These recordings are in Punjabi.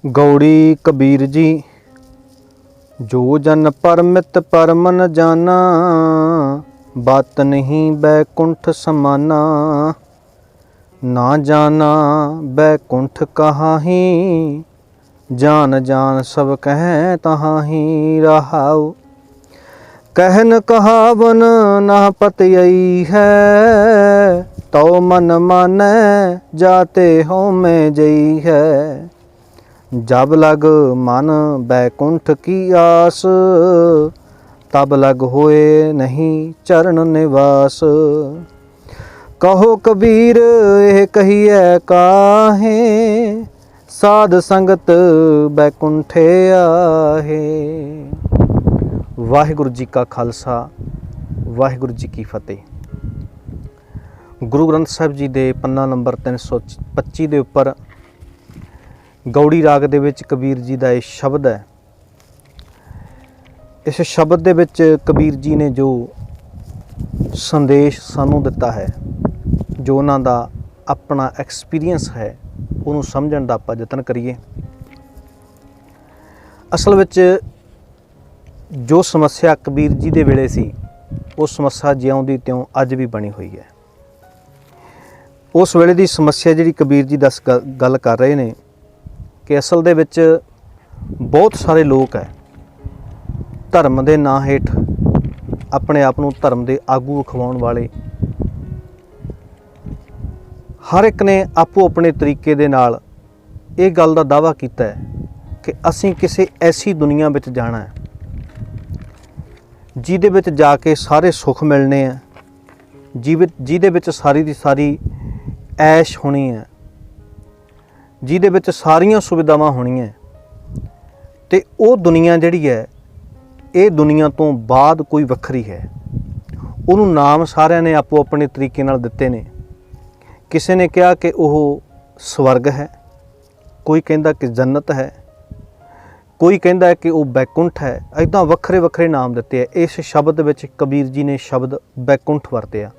गौड़ी कबीर जी जो जन परमित परम न जाना, बात नहीं बैकुंठ समाना। ना जाना बैकुंठ कहाही, जान जान सब कहें तहाही। रहाऊ कहन कहावन ना पतयई है, तो मन माने जाते हो में जई है। जब लग मन बैकुंठ की आस, तब लग होए नहीं चरण निवास। कहो कबीर यह कहिए काहे, साध संगत बैकुंठे आहे। वाहिगुरु जी का खालसा, वाहिगुरु जी की फतेह। गुरु ग्रंथ साहिब जी दे पन्ना नंबर 325 ਦੇ ਉੱਪਰ गौड़ी राग ਦੇ ਵਿੱਚ कबीर जी ਦਾ ਇਹ ਸ਼ਬਦ ਹੈ। ਇਸ ਸ਼ਬਦ ਦੇ ਵਿੱਚ कबीर जी ਨੇ ਜੋ ਸੰਦੇਸ਼ ਸਾਨੂੰ ਦਿੱਤਾ ਹੈ, ਜੋ ਉਹਨਾਂ ਦਾ ਆਪਣਾ ਐਕਸਪੀਰੀਅੰਸ ਹੈ, ਉਹਨੂੰ ਸਮਝਣ ਦਾ ਆਪਾਂ ਯਤਨ ਕਰੀਏ। ਅਸਲ ਵਿੱਚ ਜੋ ਸਮੱਸਿਆ कबीर जी ਦੇ ਵੇਲੇ ਸੀ, ਉਹ ਸਮੱਸਿਆ ਜਿਉਂ ਦੀ ਤਿਉਂ ਅੱਜ ਵੀ ਬਣੀ ਹੋਈ ਹੈ। ਉਸ ਵੇਲੇ ਦੀ ਸਮੱਸਿਆ ਜਿਹੜੀ कबीर जी ਦੱਸ ਗੱਲ ਕਰ ਰਹੇ ਨੇ ਕਿ ਅਸਲ ਦੇ ਵਿੱਚ ਬਹੁਤ ਸਾਰੇ ਲੋਕ ਹੈ, ਧਰਮ ਦੇ ਨਾਂ ਹੇਠ ਆਪਣੇ ਆਪ ਨੂੰ ਧਰਮ ਦੇ ਆਗੂ ਵਿਖਾਉਣ ਵਾਲੇ, ਹਰ ਇੱਕ ਨੇ ਆਪੋ ਆਪਣੇ ਤਰੀਕੇ ਦੇ ਨਾਲ ਇਹ ਗੱਲ ਦਾ ਦਾਅਵਾ ਕੀਤਾ ਹੈ ਕਿ ਅਸੀਂ ਕਿਸੇ ਐਸੀ ਦੁਨੀਆ ਵਿੱਚ ਜਾਣਾ ਹੈ ਜਿਹਦੇ ਵਿੱਚ ਜਾ ਕੇ ਸਾਰੇ ਸੁੱਖ ਮਿਲਣੇ ਆ, ਜਿਹਦੇ ਵਿੱਚ ਸਾਰੀ ਦੀ ਸਾਰੀ ਐਸ਼ ਹੋਣੀ ਹੈ, ਜਿਹਦੇ ਵਿੱਚ ਸਾਰੀਆਂ ਸੁਵਿਧਾਵਾਂ ਹੋਣੀਆਂ। ਅਤੇ ਉਹ ਦੁਨੀਆ ਜਿਹੜੀ ਹੈ, ਇਹ ਦੁਨੀਆ ਤੋਂ ਬਾਅਦ ਕੋਈ ਵੱਖਰੀ ਹੈ। ਉਹਨੂੰ ਨਾਮ ਸਾਰਿਆਂ ਨੇ ਆਪੋ ਆਪਣੇ ਤਰੀਕੇ ਨਾਲ ਦਿੱਤੇ ਨੇ। ਕਿਸੇ ਨੇ ਕਿਹਾ ਕਿ ਉਹ ਸਵਰਗ ਹੈ, ਕੋਈ ਕਹਿੰਦਾ ਕਿ ਜੰਨਤ ਹੈ, ਕੋਈ ਕਹਿੰਦਾ ਹੈ ਕਿ ਉਹ ਬੈਕੁੰਠ ਹੈ। ਇੱਦਾਂ ਵੱਖਰੇ ਵੱਖਰੇ ਨਾਮ ਦਿੱਤੇ ਆ। ਇਸ ਸ਼ਬਦ ਵਿੱਚ कबीर जी ਨੇ ਸ਼ਬਦ ਬੈਕੁੰਠ ਵਰਤਿਆ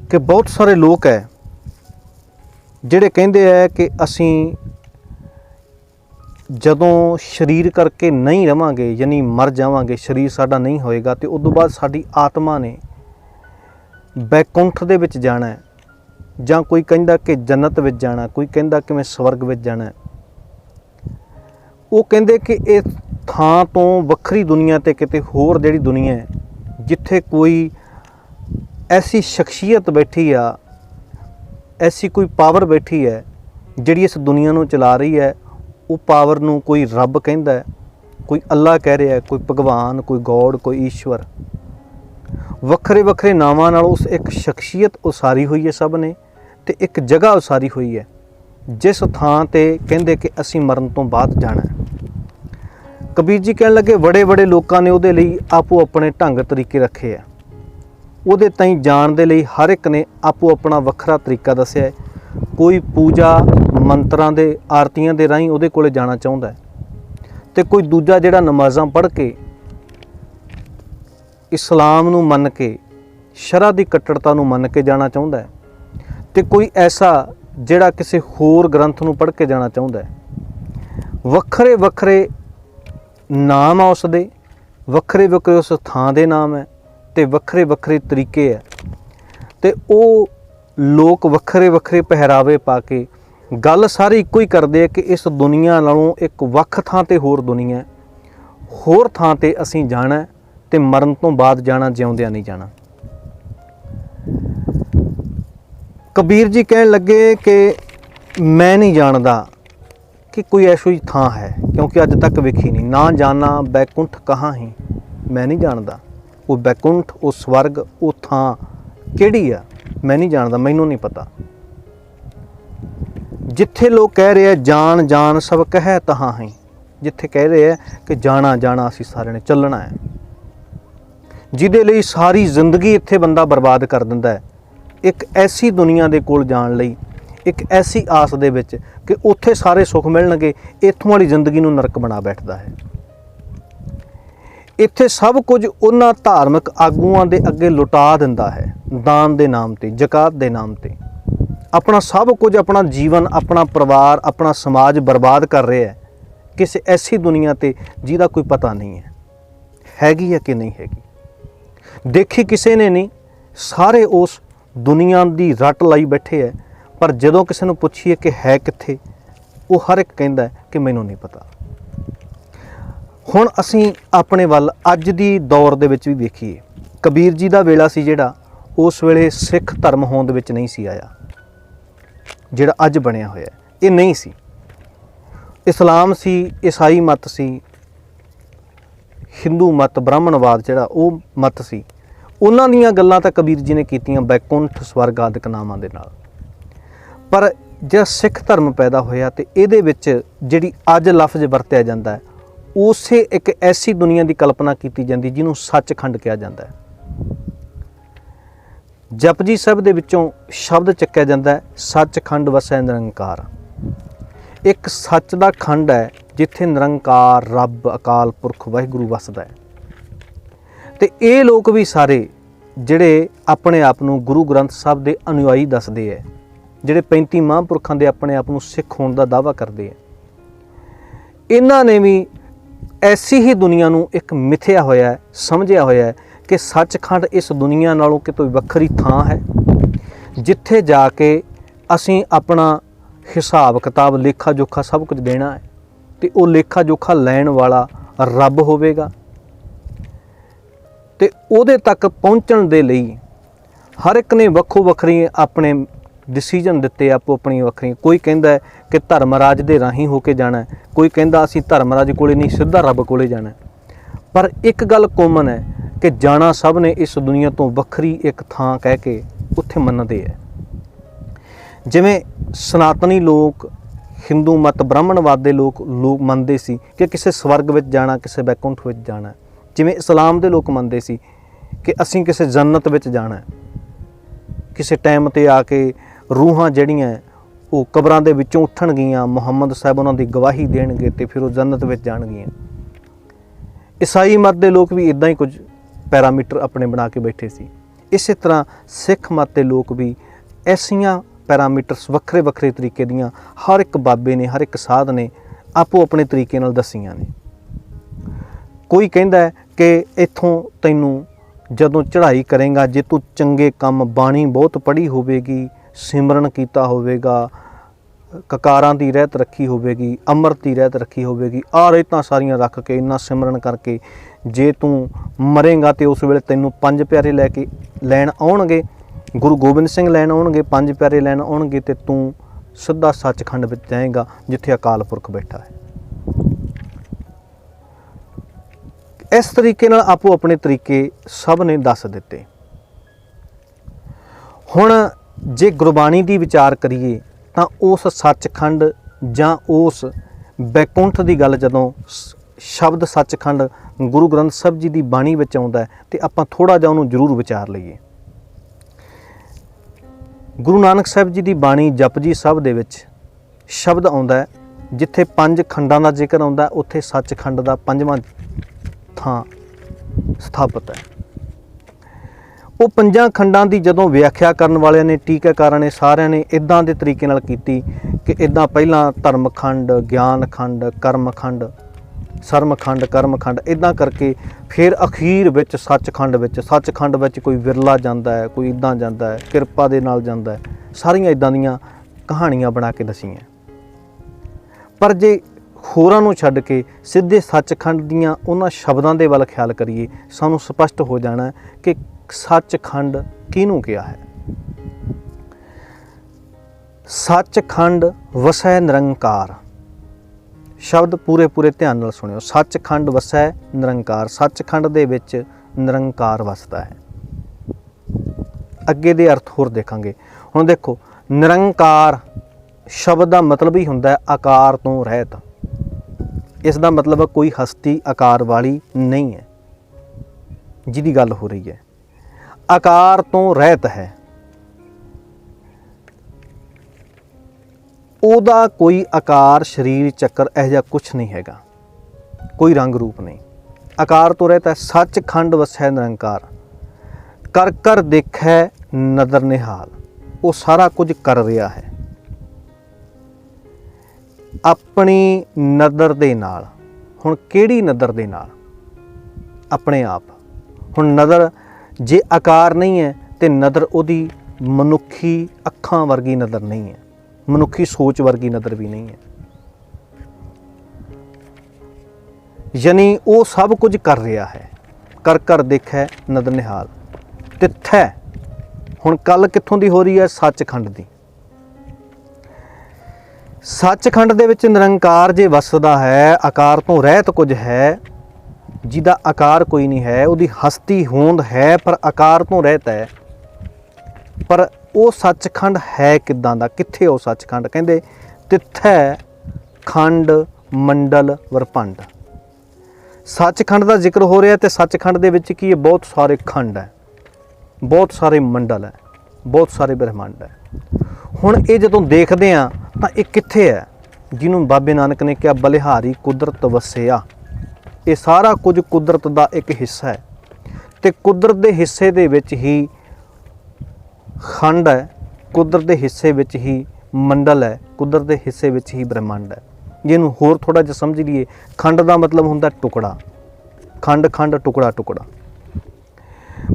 ਕਿ ਬਹੁਤ ਸਾਰੇ ਲੋਕ ਹੈ ਜਿਹੜੇ ਕਹਿੰਦੇ ਹੈ ਕਿ ਅਸੀਂ ਜਦੋਂ ਸਰੀਰ ਕਰਕੇ ਨਹੀਂ ਰਵਾਂਗੇ, ਯਾਨੀ ਮਰ ਜਾਵਾਂਗੇ, ਸਰੀਰ ਸਾਡਾ ਨਹੀਂ ਹੋਏਗਾ, ਅਤੇ ਉਦੋਂ ਬਾਅਦ ਸਾਡੀ ਆਤਮਾ ਨੇ ਬੈਕੁੰਠ ਦੇ ਵਿੱਚ ਜਾਣਾ ਹੈ। ਜਾਂ ਕੋਈ ਕਹਿੰਦਾ ਕਿ ਜੰਨਤ ਵਿੱਚ ਜਾਣਾ, ਕੋਈ ਕਹਿੰਦਾ ਕਿ ਮੈਂ ਸਵਰਗ ਵਿੱਚ ਜਾਣਾ। ਉਹ ਕਹਿੰਦੇ ਕਿ ਇਹ ਥਾਂ ਤੋਂ ਵੱਖਰੀ ਦੁਨੀਆ 'ਤੇ ਕਿਤੇ ਹੋਰ ਜਿਹੜੀ ਦੁਨੀਆ ਹੈ, ਜਿੱਥੇ ਕੋਈ ਐਸੀ ਸ਼ਖਸੀਅਤ ਬੈਠੀ ਆ, ਐਸੀ ਕੋਈ ਪਾਵਰ ਬੈਠੀ ਹੈ ਜਿਹੜੀ ਇਸ ਦੁਨੀਆ ਨੂੰ ਚਲਾ ਰਹੀ ਹੈ। ਉਹ ਪਾਵਰ ਨੂੰ ਕੋਈ ਰੱਬ ਕਹਿੰਦਾ ਹੈ, ਕੋਈ ਅੱਲਾ ਕਹਿ ਰਿਹਾ, ਕੋਈ ਭਗਵਾਨ, ਕੋਈ ਗੋਡ, ਕੋਈ ਈਸ਼ਵਰ। ਵੱਖਰੇ ਵੱਖਰੇ ਨਾਵਾਂ ਨਾਲ ਉਸ ਇੱਕ ਸ਼ਖਸੀਅਤ ਉਸਾਰੀ ਹੋਈ ਹੈ ਸਭ ਨੇ, ਅਤੇ ਇੱਕ ਜਗ੍ਹਾ ਉਸਾਰੀ ਹੋਈ ਹੈ ਜਿਸ ਥਾਂ 'ਤੇ ਕਹਿੰਦੇ ਕਿ ਅਸੀਂ ਮਰਨ ਤੋਂ ਬਾਅਦ ਜਾਣਾ। कबीर जी ਕਹਿਣ ਲੱਗੇ ਬੜੇ ਬੜੇ ਲੋਕਾਂ ਨੇ ਉਹਦੇ ਲਈ ਆਪੋ ਆਪਣੇ ਢੰਗ ਤਰੀਕੇ ਰੱਖੇ ਆ। ਉਹਦੇ ਤਾਈਂ ਜਾਣ ਦੇ ਲਈ ਹਰ ਇੱਕ ਨੇ ਆਪੋ ਆਪਣਾ ਵੱਖਰਾ ਤਰੀਕਾ ਦੱਸਿਆ ਹੈ। ਕੋਈ ਪੂਜਾ ਮੰਤਰਾਂ ਦੇ ਆਰਤੀਆਂ ਦੇ ਰਾਹੀਂ ਉਹਦੇ ਕੋਲੇ ਜਾਣਾ ਚਾਹੁੰਦਾ ਹੈ, ਅਤੇ ਕੋਈ ਦੂਜਾ ਜਿਹੜਾ ਨਮਾਜ਼ਾਂ ਪੜ੍ਹ ਕੇ ਇਸਲਾਮ ਨੂੰ ਮੰਨ ਕੇ, ਸ਼ਰਅ ਦੀ ਕੱਟੜਤਾ ਨੂੰ ਮੰਨ ਕੇ ਜਾਣਾ ਚਾਹੁੰਦਾ ਹੈ, ਅਤੇ ਕੋਈ ਐਸਾ ਜਿਹੜਾ ਕਿਸੇ ਹੋਰ ਗ੍ਰੰਥ ਨੂੰ ਪੜ੍ਹ ਕੇ ਜਾਣਾ ਚਾਹੁੰਦਾ ਹੈ। ਵੱਖਰੇ ਵੱਖਰੇ ਨਾਮ ਆ ਉਸ ਦੇ, ਵੱਖਰੇ ਵੱਖਰੇ ਉਸ ਥਾਂ ਦੇ ਨਾਮ ਹੈ, ਅਤੇ ਵੱਖਰੇ ਵੱਖਰੇ ਤਰੀਕੇ ਹੈ। ਅਤੇ ਉਹ ਲੋਕ ਵੱਖਰੇ ਵੱਖਰੇ ਪਹਿਰਾਵੇ ਪਾ ਕੇ ਗੱਲ ਸਾਰੇ ਇੱਕੋ ਹੀ ਕਰਦੇ ਆ ਕਿ ਇਸ ਦੁਨੀਆ ਨਾਲੋਂ ਇੱਕ ਵੱਖ ਥਾਂ 'ਤੇ ਹੋਰ ਦੁਨੀਆ, ਹੋਰ ਥਾਂ 'ਤੇ ਅਸੀਂ ਜਾਣਾ, ਅਤੇ ਮਰਨ ਤੋਂ ਬਾਅਦ ਜਾਣਾ, ਜਿਉਂਦਿਆਂ ਨਹੀਂ ਜਾਣਾ। कबीर जी ਕਹਿਣ ਲੱਗੇ ਕਿ ਮੈਂ ਨਹੀਂ ਜਾਣਦਾ ਕਿ ਕੋਈ ਐਸੀ ਹੀ ਥਾਂ ਹੈ, ਕਿਉਂਕਿ ਅੱਜ ਤੱਕ ਵੇਖੀ ਨਹੀਂ। ਨਾ ਜਾਣਾ ਬੈਕੁੰਠ ਕਹਾਂ ਹੀ, ਮੈਂ ਨਹੀਂ ਜਾਣਦਾ ਉਹ ਬੈਕੁੰਠ, ਉਹ ਸਵਰਗ, ਉਹ ਥਾਂ ਕਿਹੜੀ ਆ, ਮੈਂ ਨਹੀਂ ਜਾਣਦਾ, ਮੈਨੂੰ ਨਹੀਂ ਪਤਾ। ਜਿੱਥੇ ਲੋਕ ਕਹਿ ਰਹੇ ਆ ਜਾਣ ਜਾਣ ਸਭ ਕਹਿ ਤਹਾਂ ਹੀ, ਜਿੱਥੇ ਕਹਿ ਰਹੇ ਆ ਕਿ ਜਾਣਾ ਜਾਣਾ ਅਸੀਂ ਸਾਰਿਆਂ ਨੇ ਚੱਲਣਾ ਹੈ, ਜਿਹਦੇ ਲਈ ਸਾਰੀ ਜ਼ਿੰਦਗੀ ਇੱਥੇ ਬੰਦਾ ਬਰਬਾਦ ਕਰ ਦਿੰਦਾ ਹੈ, ਇੱਕ ਐਸੀ ਦੁਨੀਆ ਦੇ ਕੋਲ ਜਾਣ ਲਈ, ਇੱਕ ਐਸੀ ਆਸ ਦੇ ਵਿੱਚ ਕਿ ਉੱਥੇ ਸਾਰੇ ਸੁੱਖ ਮਿਲਣਗੇ, ਇੱਥੋਂ ਵਾਲੀ ਜ਼ਿੰਦਗੀ ਨੂੰ ਨਰਕ ਬਣਾ ਬੈਠਦਾ ਹੈ। ਇੱਥੇ ਸਭ ਕੁਝ ਉਹਨਾਂ ਧਾਰਮਿਕ ਆਗੂਆਂ ਦੇ ਅੱਗੇ ਲੁਟਾ ਦਿੰਦਾ ਹੈ, ਦਾਨ ਦੇ ਨਾਮ 'ਤੇ, ਜ਼ਕਾਤ ਦੇ ਨਾਮ 'ਤੇ। अपना सब कुछ, अपना जीवन, अपना परिवार, अपना समाज बर्बाद कर रहा है किसी ऐसी दुनिया ते जिहदा कोई पता नहीं है, हैगी है कि नहीं हैगी। देखी किसी ने नहीं, सारे उस दुनिया की रट लाई बैठे है, पर जदों किसी नूं पुछीए कि है कित्थे, वो हर एक कहंदा है कि मैनूं नहीं पता। हुण असीं अपने वल अज दी दौर दे विच भी देखीए, कबीर जी दा वेला सी जिहड़ा, उस वेले सिख धर्म होंद विच नहीं सी आया, जिहड़ा अज बनिया होया ये नहीं सी। इस्लाम सी, ईसाई मत सी, हिंदू मत, ब्राह्मणवाद जिहड़ा वो मत सी। उन्हां दीयां गल्लां तां कबीर जी ने कीतियां बैकुंठ स्वर्ग आदिक नामां दे नाल, पर जे सिख धर्म पैदा होया तो इहदे विच जिहड़ी अज लफ्ज़ वरतिया जांदा है, उसे एक ऐसी दुनिया की कल्पना की जाती जिन्हों सचखंड कहा जाता है। जपजी साहिब दे विचों शब्द चक्या जाता है, सचखंड वसै निरंकार। एक सच का खंड है जिथे निरंकार रब अकाल पुरख वाहिगुरू वसदा है। तो ये लोग भी सारे जिहड़े अपने आप नूं गुरु ग्रंथ साहिब दे अनुयायी दसदे है, जिहड़े 35 महापुरखों के अपने आप नूं सिख होने का दावा करते हैं, इन्हां ने भी ऐसी ही दुनिया नूं एक मिथया होया है, समझिया होया है कि सचखंड इस दुनिया नालों कितों वखरी थां है, जिथे जाके असीं अपना हिसाब किताब, लेखा जोखा सब कुछ देना है, तो वो लेखा जोखा लैण वाला रब होवेगा। ते उहदे तक पहुँचण दे लई हर एक ने वक्खो वखरी अपने डिसीजन दिते, आपो अपनी वखरी। कोई कहता है कि धर्मराज दे राही होके जाना है, कोई कहता असीं धर्मराज कोले नहीं सीधा रब कोले जाना है। पर एक गल कॉमन है कि जाना सब ने इस दुनिया तो वखरी एक थां कह के उत्थे मनदे है। जिवें सनातनी लोग, हिंदू मत, ब्राह्मणवाद दे लोग मनदे सी कि किसी स्वर्ग विच जाना, किसी बैकुंठ विच जाना है। जिवें इस्लाम दे लोग मनदे सी कि असीं किसी जन्नत विच जाना है, किसी टाइम ते आके रूहां जड़ियां वो कबरां दे विचों उठणगियां, मुहम्मद साहब उन्हां दी गवाही देणगे ते फिर वो जन्नत विच जाणगियां। ईसाई मत दे लोग भी इदां ही कुछ पैरामीटर अपने बना के बैठे सी। इस तरह सिख मत दे लोग भी ऐसियां पैरामीटर्स वक्रे वक्रे तरीके दियां हर एक बाबे ने, हर एक साध ने आपो अपने तरीके नाल दसियां ने। कोई कहंदा है कि इत्थों तैनूं जदों चढ़ाई करेंगा, जे तू चंगे काम, बाणी बहुत पढ़ी होवेगी, सिमरन कीता होवेगा, ककारां दी रहत रखी होवेगी, अमृत दी रहत रखी होवेगी, आ रहतां सारियां रख के इन्ना सिमरन करके जे तू मरेंगा तो उस वेले तैनूं 5 प्यारे लैके लैण आउणगे, गुरु गोबिंद सिंह लैण आउणगे, 5 प्यारे लैण आउणगे, ते तू सिद्धा सचखंड विच जाएगा जिथे अकाल पुरख बैठा है। इस तरीके नाल आपो अपने तरीके सब ने दस दिते। हुण जे गुरबाणी दी विचार करिए तां उस सचखंड जां उस बैकुंठ दी गल जदों शब्द सचखंड गुरु ग्रंथ साहिब जी दी बाणी विच आउंदा है ते आपां थोड़ा जिहा उहनूं जरूर विचार लईए। गुरु नानक साहिब जी दी बाणी जपजी साहिब दे विच शब्द आउंदा है, जिथे 5 खंडां दा जिक्र आउंदा उत्थे सचखंड दा 5वां थां स्थापित है। वो 5 खंडां दी जदों व्याख्या करन वालियां ने, टीकाकारां ने, सारिਆਂ ने इदां दे तरीके नाल कीती कि इदां पहिलां धर्म खंड, ज्ञान खंड, कर्म खंड, सरम खंड, कर्म खंड, इदां करके फिर अखीर विच सचखंड विच कोई विरला जांदा है, कोई इदां जांदा है, किरपा दे नाल जांदा है। सारियां इदां दीयां कहानियां बना के दसीआं। पर जे होरां नूं छड्ड के सिद्धे सचखंड दीयां उन्हां शब्दां दे वल ख्याल करिए, सानूं स्पष्ट हो जाना है कि सचखंड किहनूं किहा है। सचखंड वसै निरंकार, शब्द पूरे पूरे ध्यान नाल सुनियो। सचखंड वसै निरंकार, सचखंड दे विच निरंकार वसदा है। अगे दे अर्थ होर देखांगे। हुण देखो, निरंकार शब्द का मतलब ही हुंदा है आकार तो रहत। इसका मतलब कोई हस्ती आकार वाली नहीं है जिहदी गल हो रही है, आकार तो रहत है। ਉਹਦਾ कोई आकार, शरीर, चक्कर यह जिहा कुछ नहीं हैगा, कोई रंग रूप नहीं, आकार तो रहता है। सचखंड वसै निरंकार, कर कर देखै नदर निहाल। ਉਹ ਸਾਰਾ ਕੁਝ ਕਰ ਰਿਹਾ ਹੈ ਆਪਣੀ ਨਜ਼ਰ ਦੇ ਨਾਲ। ਹੁਣ ਕਿਹੜੀ ਨਜ਼ਰ ਦੇ ਨਾਲ? ਆਪਣੇ ਆਪ। ਹੁਣ ਨਜ਼ਰ ਜੇ ਆਕਾਰ ਨਹੀਂ ਹੈ ਤੇ ਨਜ਼ਰ ਉਹਦੀ ਮਨੁੱਖੀ ਅੱਖਾਂ ਵਰਗੀ ਨਜ਼ਰ ਨਹੀਂ ਹੈ, ਮਨੁੱਖੀ ਸੋਚ ਵਰਗੀ ਨਜ਼ਰ ਵੀ ਨਹੀਂ ਹੈ। ਯਾਨੀ ਉਹ ਸਭ ਕੁਝ ਕਰ ਰਿਹਾ ਹੈ, ਕਰ ਕਰ ਦੇਖੈ ਨਦਰ ਨਿਹਾਲ। ਤਿੱਥੈ ਹੁਣ ਕੱਲ ਕਿੱਥੋਂ ਦੀ ਹੋ ਰਹੀ ਹੈ? ਸੱਚਖੰਡ ਦੀ। ਸੱਚਖੰਡ ਦੇ ਵਿੱਚ ਨਿਰੰਕਾਰ ਜੇ ਵਸਦਾ ਹੈ, ਆਕਾਰ ਤੋਂ ਰਹਿਤ ਕੁਝ ਹੈ, ਜਿਹਦਾ ਆਕਾਰ ਕੋਈ ਨਹੀਂ ਹੈ, ਉਹਦੀ ਹਸਤੀ ਹੋਂਦ ਹੈ ਪਰ ਆਕਾਰ ਤੋਂ ਰਹਿਤ ਹੈ। ਪਰ ਉਹ ਸੱਚਖੰਡ ਹੈ ਕਿੱਦਾਂ ਦਾ? ਕਿੱਥੇ ਉਹ ਸੱਚਖੰਡ? ਕਹਿੰਦੇ ਤਿੱਥੈ ਖੰਡ ਮੰਡਲ ਵਰਪੰਡ। ਸੱਚਖੰਡ ਦਾ ਜ਼ਿਕਰ ਹੋ ਰਿਹਾ ਤੇ ਸੱਚਖੰਡ ਦੇ ਵਿੱਚ ਕੀ ਹੈ? ਬਹੁਤ ਸਾਰੇ ਖੰਡ ਹੈ, ਬਹੁਤ ਸਾਰੇ ਮੰਡਲ ਹੈ, ਬਹੁਤ ਸਾਰੇ ਬ੍ਰਹਿਮੰਡ ਹੈ। ਹੁਣ ਇਹ ਜਦੋਂ ਦੇਖਦੇ ਹਾਂ ਤਾਂ ਇਹ ਕਿੱਥੇ ਹੈ? ਜਿਹਨੂੰ ਬਾਬੇ ਨਾਨਕ ਨੇ ਕਿਹਾ ਬਲਿਹਾਰੀ ਕੁਦਰਤ ਵਸਿਆ। ਇਹ ਸਾਰਾ ਕੁਝ ਕੁਦਰਤ ਦਾ ਇੱਕ ਹਿੱਸਾ ਹੈ ਤੇ ਕੁਦਰਤ ਦੇ ਹਿੱਸੇ ਦੇ ਵਿੱਚ ਹੀ ਖੰਡ ਹੈ, ਕੁਦਰਤ ਦੇ ਹਿੱਸੇ ਵਿੱਚ ਹੀ ਮੰਡਲ ਹੈ, ਕੁਦਰਤ ਦੇ ਹਿੱਸੇ ਵਿੱਚ ਹੀ ਬ੍ਰਹਿਮੰਡ ਹੈ। ਜਿਹਨੂੰ ਹੋਰ ਥੋੜ੍ਹਾ ਜਿਹਾ ਸਮਝ ਲਈਏ, ਖੰਡ ਦਾ ਮਤਲਬ ਹੁੰਦਾ ਟੁਕੜਾ, ਖੰਡ ਖੰਡ ਟੁਕੜਾ ਟੁਕੜਾ।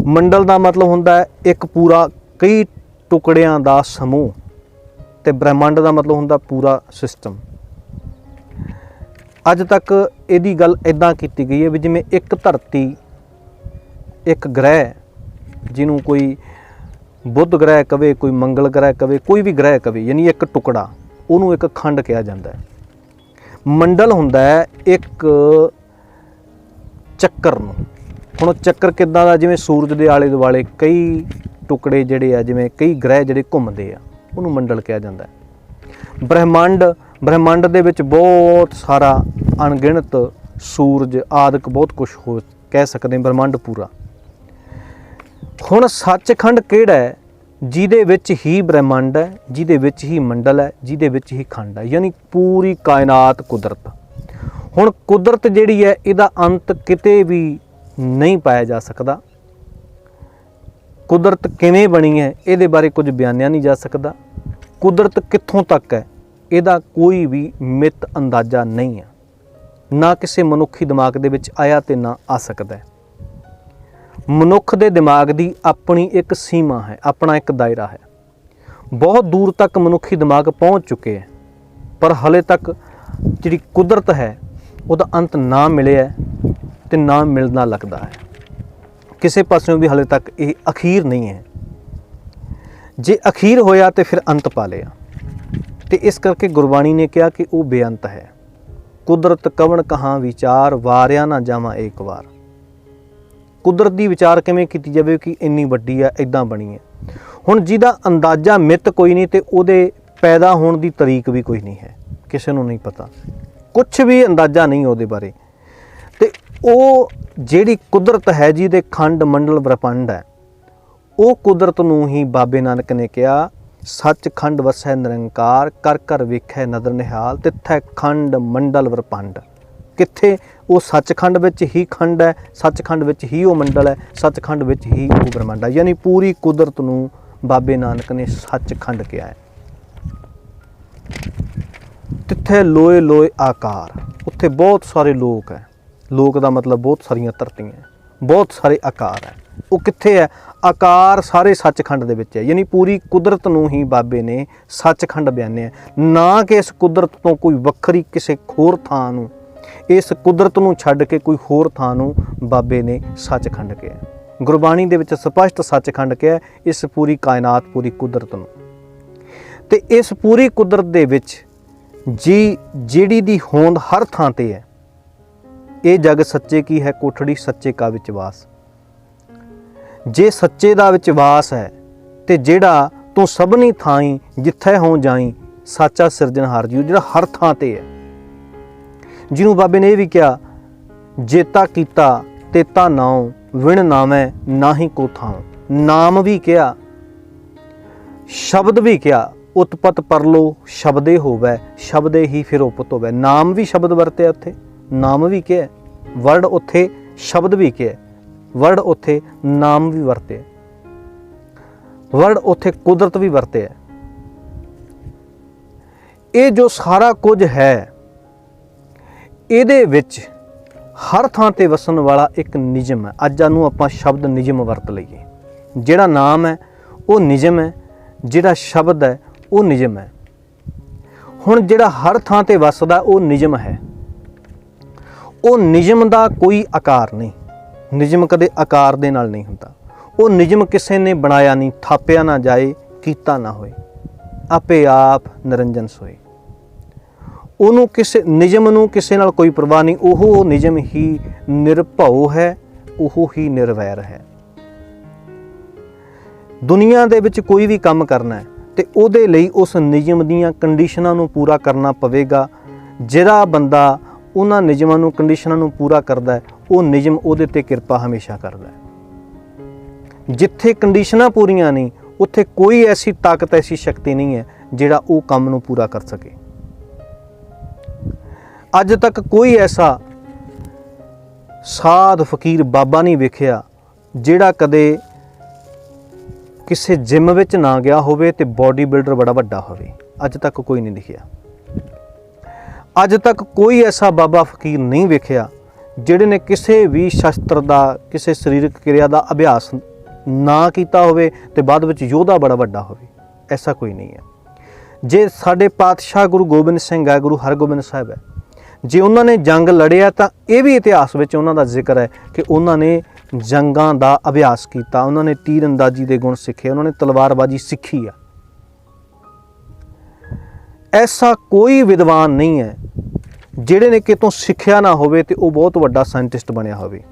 ਮੰਡਲ ਦਾ ਮਤਲਬ ਹੁੰਦਾ ਇੱਕ ਪੂਰਾ ਕਈ ਟੁਕੜਿਆਂ ਦਾ ਸਮੂਹ, ਤੇ ਬ੍ਰਹਿਮੰਡ ਦਾ ਮਤਲਬ ਹੁੰਦਾ ਪੂਰਾ ਸਿਸਟਮ। ਅੱਜ ਤੱਕ ਇਹਦੀ ਗੱਲ ਇੱਦਾਂ ਕੀਤੀ ਗਈ ਹੈ ਵੀ ਜਿਵੇਂ ਇੱਕ ਧਰਤੀ, ਇੱਕ ਗ੍ਰਹਿ, ਜਿਹਨੂੰ ਕੋਈ ਬੁੱਧ ਗ੍ਰਹਿ ਕਵੇ, ਕੋਈ ਮੰਗਲ ਗ੍ਰਹਿ ਕਵੇ, ਕੋਈ ਵੀ ਗ੍ਰਹਿ ਕਵੇ, ਯਾਨੀ ਇੱਕ ਟੁਕੜਾ, ਉਹਨੂੰ ਇੱਕ ਖੰਡ ਕਿਹਾ ਜਾਂਦਾ ਹੈ। ਮੰਡਲ ਹੁੰਦਾ ਹੈ ਇੱਕ ਚੱਕਰ ਨੂੰ। ਹੁਣ ਚੱਕਰ ਕਿੱਦਾਂ ਦਾ? ਜਿਵੇਂ ਸੂਰਜ ਦੇ ਆਲੇ ਦੁਆਲੇ ਕਈ ਟੁਕੜੇ ਜਿਹੜੇ ਆ, ਜਿਵੇਂ ਕਈ ਗ੍ਰਹਿ ਜਿਹੜੇ ਘੁੰਮਦੇ ਆ, ਉਹਨੂੰ ਮੰਡਲ ਕਿਹਾ ਜਾਂਦਾ ਹੈ। ਬ੍ਰਹਿਮੰਡ, ਬ੍ਰਹਿਮੰਡ ਦੇ ਵਿੱਚ ਬਹੁਤ ਸਾਰਾ ਅਣਗਿਣਤ ਸੂਰਜ ਆਦਿਕ ਬਹੁਤ ਕੁਝ ਹੋ ਕਹਿ ਸਕਦੇ ਹਾਂ, ਬ੍ਰਹਿਮੰਡ ਪੂਰਾ। ਹੁਣ ਸੱਚਖੰਡ ਕਿਹੜਾ ਹੈ? ਜਿਹਦੇ ਵਿੱਚ ਹੀ ਬ੍ਰਹਿਮੰਡ ਹੈ, ਜਿਹਦੇ ਵਿੱਚ ਹੀ ਮੰਡਲ ਹੈ, ਜਿਹਦੇ ਵਿੱਚ ਹੀ ਖੰਡ ਹੈ, ਯਾਨੀ ਪੂਰੀ ਕਾਇਨਾਤ ਕੁਦਰਤ। ਹੁਣ ਕੁਦਰਤ ਜਿਹੜੀ ਹੈ ਇਹਦਾ ਅੰਤ ਕਿਤੇ ਵੀ ਨਹੀਂ ਪਾਇਆ ਜਾ ਸਕਦਾ। ਕੁਦਰਤ ਕਿਵੇਂ ਬਣੀ ਹੈ ਇਹਦੇ ਬਾਰੇ ਕੁਝ ਬਿਆਨਿਆ ਨਹੀਂ ਜਾ ਸਕਦਾ। ਕੁਦਰਤ ਕਿੱਥੋਂ ਤੱਕ ਹੈ ਇਹਦਾ ਕੋਈ ਵੀ ਮਿੱਤ ਅੰਦਾਜ਼ਾ ਨਹੀਂ ਹੈ, ਨਾ ਕਿਸੇ ਮਨੁੱਖੀ ਦਿਮਾਗ ਦੇ ਵਿੱਚ ਆਇਆ ਤੇ ਨਾ ਆ ਸਕਦਾ ਹੈ। ਮਨੁੱਖ ਦੇ ਦਿਮਾਗ ਦੀ ਆਪਣੀ ਇੱਕ ਸੀਮਾ ਹੈ, ਆਪਣਾ ਇੱਕ ਦਾਇਰਾ ਹੈ। ਬਹੁਤ ਦੂਰ ਤੱਕ ਮਨੁੱਖੀ ਦਿਮਾਗ ਪਹੁੰਚ ਚੁੱਕੇ ਹੈ, ਪਰ ਹਲੇ ਤੱਕ ਜਿਹੜੀ ਕੁਦਰਤ ਹੈ ਉਹਦਾ ਅੰਤ ਨਾ ਮਿਲਿਆ ਤੇ ਨਾ ਮਿਲਣਾ ਲੱਗਦਾ ਹੈ। ਕਿਸੇ ਪਾਸਿਓਂ ਵੀ ਹਲੇ ਤੱਕ ਇਹ ਅਖੀਰ ਨਹੀਂ ਹੈ। ਜੇ ਅਖੀਰ ਹੋਇਆ ਤੇ ਫਿਰ ਅੰਤ ਪਾ ਲਿਆ। ਤੇ ਇਸ ਕਰਕੇ ਗੁਰਬਾਣੀ ਨੇ ਕਿਹਾ ਕਿ ਉਹ ਬੇਅੰਤ ਹੈ। ਕੁਦਰਤ ਕਵਣ ਕਹਾਂ ਵਿਚਾਰ, ਵਾਰਿਆ ਨਾ ਜਾਵਾਂ ਏਕ ਵਾਰ। ਕੁਦਰਤ ਦੀ ਵਿਚਾਰ ਕਿਵੇਂ ਕੀਤੀ ਜਾਵੇ ਕਿ ਇੰਨੀ ਵੱਡੀ ਹੈ, ਇੱਦਾਂ ਬਣੀ ਹੈ। ਹੁਣ ਜਿਹਦਾ ਅੰਦਾਜ਼ਾ ਮਿੱਤ ਕੋਈ ਨਹੀਂ ਤੇ ਉਹਦੇ ਪੈਦਾ ਹੋਣ ਦੀ ਤਰੀਕ ਵੀ ਕੋਈ ਨਹੀਂ ਹੈ, ਕਿਸੇ ਨੂੰ ਨਹੀਂ ਪਤਾ, ਕੁਛ ਵੀ ਅੰਦਾਜ਼ਾ ਨਹੀਂ ਉਹਦੇ ਬਾਰੇ। ਤੇ ਉਹ ਜਿਹੜੀ ਕੁਦਰਤ ਹੈ, ਜਿਹਦੇ ਖੰਡ ਮੰਡਲ ਬ੍ਰਹਿਮੰਡ ਹੈ, ਉਹ ਕੁਦਰਤ ਨੂੰ ਹੀ ਬਾਬੇ ਨਾਨਕ ਨੇ ਕਿਹਾ ਸੱਚਖੰਡ ਵਸੈ ਨਿਰੰਕਾਰ, ਕਰ ਕਰ ਵੇਖੈ ਨਦਰ ਨਿਹਾਲ, ਤਿੱਥੈ ਖੰਡ ਮੰਡਲ ਬ੍ਰਹਿਮੰਡ। ਕਿੱਥੇ? ਉਹ ਸੱਚਖੰਡ ਵਿੱਚ ਹੀ ਖੰਡ ਹੈ, ਸੱਚਖੰਡ ਵਿੱਚ ਹੀ ਉਹ ਮੰਡਲ ਹੈ, ਸੱਚਖੰਡ ਵਿੱਚ ਹੀ ਉਹ ਬ੍ਰਹਿਮੰਡ ਹੈ। ਯਾਨੀ ਪੂਰੀ ਕੁਦਰਤ ਨੂੰ ਬਾਬੇ ਨਾਨਕ ਨੇ ਸੱਚਖੰਡ ਕਿਹਾ ਹੈ। ਤਿੱਥੇ ਲੋਏ ਲੋਏ ਆਕਾਰ, ਉੱਥੇ ਬਹੁਤ ਸਾਰੇ ਲੋਕ ਹੈ। ਲੋਕ ਦਾ ਮਤਲਬ ਬਹੁਤ ਸਾਰੀਆਂ ਧਰਤੀਆਂ, ਬਹੁਤ ਸਾਰੇ ਆਕਾਰ ਹੈ। ਉਹ ਕਿੱਥੇ ਹੈ? ਆਕਾਰ ਸਾਰੇ ਸੱਚਖੰਡ ਦੇ ਵਿੱਚ ਹੈ। ਯਾਨੀ ਪੂਰੀ ਕੁਦਰਤ ਨੂੰ ਹੀ ਬਾਬੇ ਨੇ ਸੱਚਖੰਡ ਬਿਆਨਿਆ, ਨਾ ਕਿ ਇਸ ਕੁਦਰਤ ਤੋਂ ਕੋਈ ਵੱਖਰੀ ਕਿਸੇ ਹੋਰ ਥਾਂ ਨੂੰ, ਇਸ ਕੁਦਰਤ ਨੂੰ ਛੱਡ ਕੇ ਕੋਈ ਹੋਰ ਥਾਂ ਨੂੰ ਬਾਬੇ ਨੇ ਸੱਚਖੰਡ ਕਿਹਾ। ਗੁਰਬਾਣੀ ਦੇ ਵਿੱਚ ਸਪਸ਼ਟ ਸੱਚਖੰਡ ਕਿਹਾ ਇਸ ਪੂਰੀ ਕਾਇਨਾਤ, ਪੂਰੀ ਕੁਦਰਤ ਨੂੰ। ਤੇ ਇਸ ਪੂਰੀ ਕੁਦਰਤ ਦੇ ਵਿੱਚ ਜਿਹੜੀ ਦੀ ਹੋਂਦ ਹਰ ਥਾਂ ਤੇ ਹੈ। ਇਹ ਜਗ ਸੱਚੇ ਕੀ ਹੈ ਕੋਠੜੀ, ਸੱਚੇ ਕਾ ਵਿੱਚ ਵਾਸ। ਜੇ ਸੱਚੇ ਦਾ ਵਿੱਚ ਵਾਸ ਹੈ ਤੇ ਜਿਹੜਾ ਤੂੰ ਸਭਨੀ ਥਾਈ ਜਿੱਥੇ ਹੋ ਜਾਈ, ਸਾਚਾ ਸਿਰਜਣਹਾਰ ਜੀ, ਜਿਹੜਾ ਹਰ ਥਾਂ ਤੇ ਹੈ। ਜਿਹਨੂੰ ਬਾਬੇ ਨੇ ਇਹ ਵੀ ਕਿਹਾ ਜੇਤਾ ਕੀਤਾ ਤੇਤਾ ਨਾਉ, ਵਿਣ ਨਾਮੈ ਨਾਹੀ ਕੋ ਥਾਂ। ਨਾਮ ਵੀ ਕਿਹਾ, ਸ਼ਬਦ ਵੀ ਕਿਹਾ, ਉਤਪਤ ਪਰਲੋ ਸ਼ਬਦੇ ਹੋਵੈ, ਸ਼ਬਦੇ ਹੀ ਫਿਰ ਉਪਤ ਹੋਵੈ। ਨਾਮ ਵੀ ਸ਼ਬਦ ਵਰਤਿਆ ਉੱਥੇ, ਨਾਮ ਵੀ ਕਿਹਾ, ਵਰਡ ਉੱਥੇ ਸ਼ਬਦ ਵੀ ਕਿਹਾ, ਵਰਡ ਉੱਥੇ ਨਾਮ ਵੀ ਵਰਤਿਆ। वर्ड उत्थे कुदरत भी वरते है। ये जो सारा कुछ है ਇਹਦੇ ਵਿੱਚ हर ਥਾਂ ਤੇ ਵਸਣ ਵਾਲਾ ਇੱਕ ਨਿਯਮ ਹੈ। ਅੱਜ ਨੂੰ ਆਪਾਂ ਸ਼ਬਦ ਨਿਯਮ ਵਰਤ ਲਈਏ। ਜਿਹੜਾ ਨਾਮ ਹੈ ਉਹ ਨਿਯਮ ਹੈ, ਜਿਹੜਾ ਸ਼ਬਦ ਹੈ ਉਹ ਨਿਯਮ ਹੈ। ਹੁਣ ਜਿਹੜਾ ਹਰ ਥਾਂ ਤੇ ਵਸਦਾ ਉਹ ਨਿਯਮ ਹੈ। ਉਹ ਨਿਯਮ ਦਾ ਕੋਈ ਆਕਾਰ ਨਹੀਂ। ਨਿਯਮ ਕਦੇ ਆਕਾਰ ਦੇ ਨਾਲ ਨਹੀਂ ਹੁੰਦਾ। ਉਹ ਨਿਯਮ ਕਿਸੇ ਨੇ ਬਣਾਇਆ ਨਹੀਂ, ਥਾਪਿਆ ਨਾ ਜਾਏ, ਕੀਤਾ ਨਾ ਹੋਏ, ਆਪੇ ਆਪ ਨਿਰੰਜਨ ਸੋਏ। ਉਹਨੂੰ ਕਿਸੇ ਨਿਯਮ ਨੂੰ ਕਿਸੇ ਨਾਲ ਕੋਈ ਪਰਵਾਹ ਨਹੀਂ। ਉਹ ਨਿਯਮ ਹੀ ਨਿਰਭਉ ਹੈ, ਉਹ ਹੀ ਨਿਰਵੈਰ ਹੈ। ਦੁਨੀਆ ਦੇ ਵਿੱਚ ਕੋਈ ਵੀ ਕੰਮ ਕਰਨਾ ਹੈ ਤੇ ਉਹਦੇ ਲਈ ਉਸ ਨਿਯਮ ਦੀਆਂ ਕੰਡੀਸ਼ਨਾਂ ਨੂੰ ਪੂਰਾ ਕਰਨਾ ਪਵੇਗਾ। ਜਿਹੜਾ ਬੰਦਾ ਉਹਨਾਂ ਨਿਯਮਾਂ ਨੂੰ ਕੰਡੀਸ਼ਨਾਂ ਨੂੰ ਪੂਰਾ ਕਰਦਾ ਹੈ ਉਹ ਨਿਯਮ ਉਹਦੇ ਤੇ ਕਿਰਪਾ ਹਮੇਸ਼ਾ ਕਰਦਾ ਹੈ। ਜਿੱਥੇ ਕੰਡੀਸ਼ਨਾਂ ਪੂਰੀਆਂ ਨਹੀਂ ਉੱਥੇ ਕੋਈ ਐਸੀ ਤਾਕਤ, ਐਸੀ ਸ਼ਕਤੀ ਨਹੀਂ ਹੈ ਜਿਹੜਾ ਉਹ ਕੰਮ ਨੂੰ ਪੂਰਾ ਕਰ ਸਕੇ। ਅੱਜ ਤੱਕ ਕੋਈ ਐਸਾ ਸਾਧ ਫਕੀਰ ਬਾਬਾ ਨਹੀਂ ਵੇਖਿਆ ਜਿਹੜਾ ਕਦੇ ਕਿਸੇ ਜਿਮ ਵਿੱਚ ਨਾ ਗਿਆ ਹੋਵੇ ਤੇ ਬੋਡੀ ਬਿਲਡਰ ਬੜਾ ਵੱਡਾ ਹੋਵੇ। ਅੱਜ ਤੱਕ ਕੋਈ ਨਹੀਂ ਦਿਖਿਆ। ਅੱਜ ਤੱਕ ਕੋਈ ਐਸਾ ਬਾਬਾ ਫਕੀਰ ਨਹੀਂ ਵੇਖਿਆ ਜਿਹੜੇ ਨੇ ਕਿਸੇ ਵੀ ਸ਼ਸਤਰ ਦਾ, ਕਿਸੇ ਸਰੀਰਕ ਕਿਰਿਆ ਦਾ ਅਭਿਆਸ ਨਾ ਕੀਤਾ ਹੋਵੇ ਤੇ ਬਾਅਦ ਵਿੱਚ ਯੋਧਾ ਬੜਾ ਵੱਡਾ ਹੋਵੇ। ਐਸਾ ਕੋਈ ਨਹੀਂ ਹੈ। ਜੇ ਸਾਡੇ ਪਾਤਸ਼ਾਹ ਗੁਰੂ ਗੋਬਿੰਦ ਸਿੰਘ ਹੈ, ਗੁਰੂ ਹਰਗੋਬਿੰਦ ਸਾਹਿਬ ਹੈ, ਜੇ ਉਹਨਾਂ ਨੇ ਜੰਗ ਲੜਿਆ ਤਾਂ ਇਹ ਵੀ ਇਤਿਹਾਸ ਵਿੱਚ ਉਹਨਾਂ ਦਾ ਜ਼ਿਕਰ ਹੈ ਕਿ ਉਹਨਾਂ ਨੇ ਜੰਗਾਂ ਦਾ ਅਭਿਆਸ ਕੀਤਾ, ਉਹਨਾਂ ਨੇ ਤੀਰ ਅੰਦਾਜ਼ੀ ਦੇ ਗੁਣ ਸਿੱਖੇ, ਉਹਨਾਂ ਨੇ ਤਲਵਾਰਬਾਜ਼ੀ ਸਿੱਖੀ ਆ। ਐਸਾ ਕੋਈ ਵਿਦਵਾਨ ਨਹੀਂ ਹੈ ਜਿਹੜੇ ਨੇ ਕਿਤੋਂ ਸਿੱਖਿਆ ਨਾ ਹੋਵੇ ਤੇ ਉਹ ਬਹੁਤ ਵੱਡਾ ਸਾਇੰਟਿਸਟ ਬਣਿਆ ਹੋਵੇ।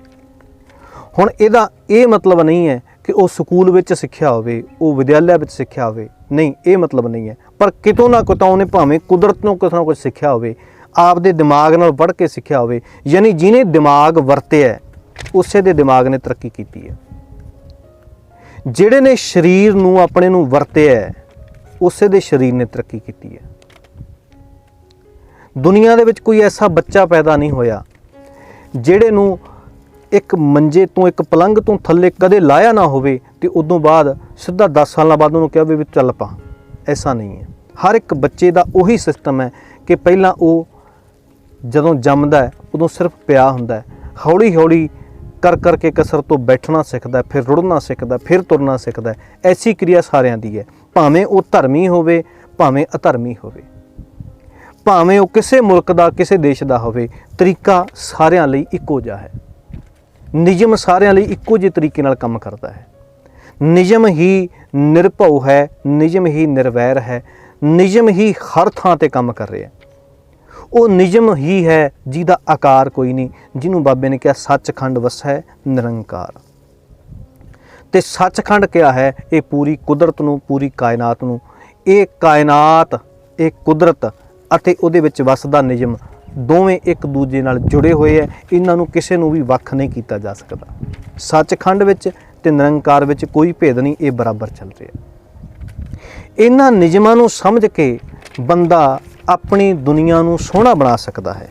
ਹੁਣ ਇਹਦਾ ਇਹ ਮਤਲਬ ਨਹੀਂ ਹੈ ਕਿ ਉਹ ਸਕੂਲ ਵਿੱਚ ਸਿੱਖਿਆ ਹੋਵੇ, ਉਹ ਵਿਦਿਆਲਿਆ ਵਿੱਚ ਸਿੱਖਿਆ ਹੋਵੇ, ਨਹੀਂ, ਇਹ ਮਤਲਬ ਨਹੀਂ ਹੈ। ਪਰ ਕਿਤੋਂ ਨਾ ਕਿਤੋਂ ਉਹਨੇ ਭਾਵੇਂ ਕੁਦਰਤ ਨੂੰ ਕੁਛ ਨਾ ਕੁਛ ਸਿੱਖਿਆ ਹੋਵੇ, ਆਪਦੇ ਦਿਮਾਗ ਨਾਲ ਪੜ੍ਹ ਕੇ ਸਿੱਖਿਆ ਹੋਵੇ। ਯਾਨੀ ਜਿਹਨੇ ਦਿਮਾਗ ਵਰਤਿਆ ਉਸੇ ਦੇ ਦਿਮਾਗ ਨੇ ਤਰੱਕੀ ਕੀਤੀ ਹੈ। ਜਿਹੜੇ ਨੇ ਸਰੀਰ ਨੂੰ ਆਪਣੇ ਨੂੰ ਵਰਤਿਆ ਉਸੇ ਦੇ ਸਰੀਰ ਨੇ ਤਰੱਕੀ ਕੀਤੀ ਹੈ। ਦੁਨੀਆ ਦੇ ਵਿੱਚ ਕੋਈ ਐਸਾ ਬੱਚਾ ਪੈਦਾ ਨਹੀਂ ਹੋਇਆ ਜਿਹੜੇ ਨੂੰ ਇੱਕ ਮੰਜੇ ਤੋਂ, ਇੱਕ ਪਲੰਘ ਤੋਂ ਥੱਲੇ ਕਦੇ ਲਾਇਆ ਨਾ ਹੋਵੇ ਤੇ ਉਦੋਂ ਬਾਅਦ ਸਿੱਧਾ 10 ਸਾਲਾਂ ਬਾਅਦ ਉਹਨੂੰ ਕਿਹਾ ਵੀ ਚੱਲ ਪਾ। ਐਸਾ ਨਹੀਂ ਹੈ। ਹਰ ਇੱਕ ਬੱਚੇ ਦਾ ਉਹੀ ਸਿਸਟਮ ਹੈ ਕਿ ਪਹਿਲਾਂ ਉਹ ਜਦੋਂ ਜੰਮਦਾ ਹੈ ਉਦੋਂ ਸਿਰਫ ਪਿਆ ਹੁੰਦਾ ਹੈ, ਹੌਲੀ ਹੌਲੀ ਕਰ ਕਰਕੇ ਕਸਰ ਤੋਂ ਬੈਠਣਾ ਸਿੱਖਦਾ, ਫਿਰ ਰੁੜਨਾ ਸਿੱਖਦਾ, ਫਿਰ ਤੁਰਨਾ ਸਿੱਖਦਾ। ਐਸੀ ਕਿਰਿਆ ਸਾਰਿਆਂ ਦੀ ਹੈ, ਭਾਵੇਂ ਉਹ ਧਰਮੀ ਹੋਵੇ, ਭਾਵੇਂ ਅਧਰਮੀ ਹੋਵੇ, ਭਾਵੇਂ ਉਹ ਕਿਸੇ ਮੁਲਕ ਦਾ, ਕਿਸੇ ਦੇਸ਼ ਦਾ ਹੋਵੇ। ਤਰੀਕਾ ਸਾਰਿਆਂ ਲਈ ਇੱਕੋ ਜਿਹਾ ਹੈ। ਨਿਯਮ ਸਾਰਿਆਂ ਲਈ ਇੱਕੋ ਜਿਹੇ ਤਰੀਕੇ ਨਾਲ ਕੰਮ ਕਰਦਾ ਹੈ। ਨਿਯਮ ਹੀ ਨਿਰਭਉ ਹੈ, ਨਿਯਮ ਹੀ ਨਿਰਵੈਰ ਹੈ, ਨਿਯਮ ਹੀ ਹਰ ਥਾਂ ਤੇ ਕੰਮ ਕਰ ਰਿਹਾ। ਉਹ ਨਿਯਮ ਹੀ ਹੈ ਜਿਹਦਾ ਆਕਾਰ ਕੋਈ ਨਹੀਂ, ਜਿਹਨੂੰ ਬਾਬੇ ਨੇ ਕਿਹਾ ਸੱਚਖੰਡ ਵਸੈ ਨਿਰੰਕਾਰ। ਤੇ ਸੱਚਖੰਡ ਕਿਹਾ ਹੈ ਇਹ ਪੂਰੀ ਕੁਦਰਤ ਨੂੰ, ਪੂਰੀ ਕਾਇਨਾਤ ਨੂੰ। ਇਹ ਕਾਇਨਾਤ, ਇਹ ਕੁਦਰਤ ਅਤੇ ਉਹਦੇ ਵਿੱਚ ਵਸਦਾ ਨਿਯਮ ਦੋਵੇਂ ਇੱਕ ਦੂਜੇ ਨਾਲ ਜੁੜੇ ਹੋਏ ਹੈ। ਇਹਨਾਂ ਨੂੰ ਕਿਸੇ ਨੂੰ ਵੀ ਵੱਖ ਨਹੀਂ ਕੀਤਾ ਜਾ ਸਕਦਾ। ਸੱਚਖੰਡ ਵਿੱਚ ਤੇ ਨਿਰੰਕਾਰ ਵਿੱਚ ਕੋਈ ਭੇਦ ਨਹੀਂ, ਇਹ ਬਰਾਬਰ ਚੱਲ ਰਿਹਾ। ਇਹਨਾਂ ਨਿਯਮਾਂ ਨੂੰ ਸਮਝ ਕੇ ਬੰਦਾ ਆਪਣੀ ਦੁਨੀਆ ਨੂੰ ਸੋਹਣਾ ਬਣਾ ਸਕਦਾ ਹੈ।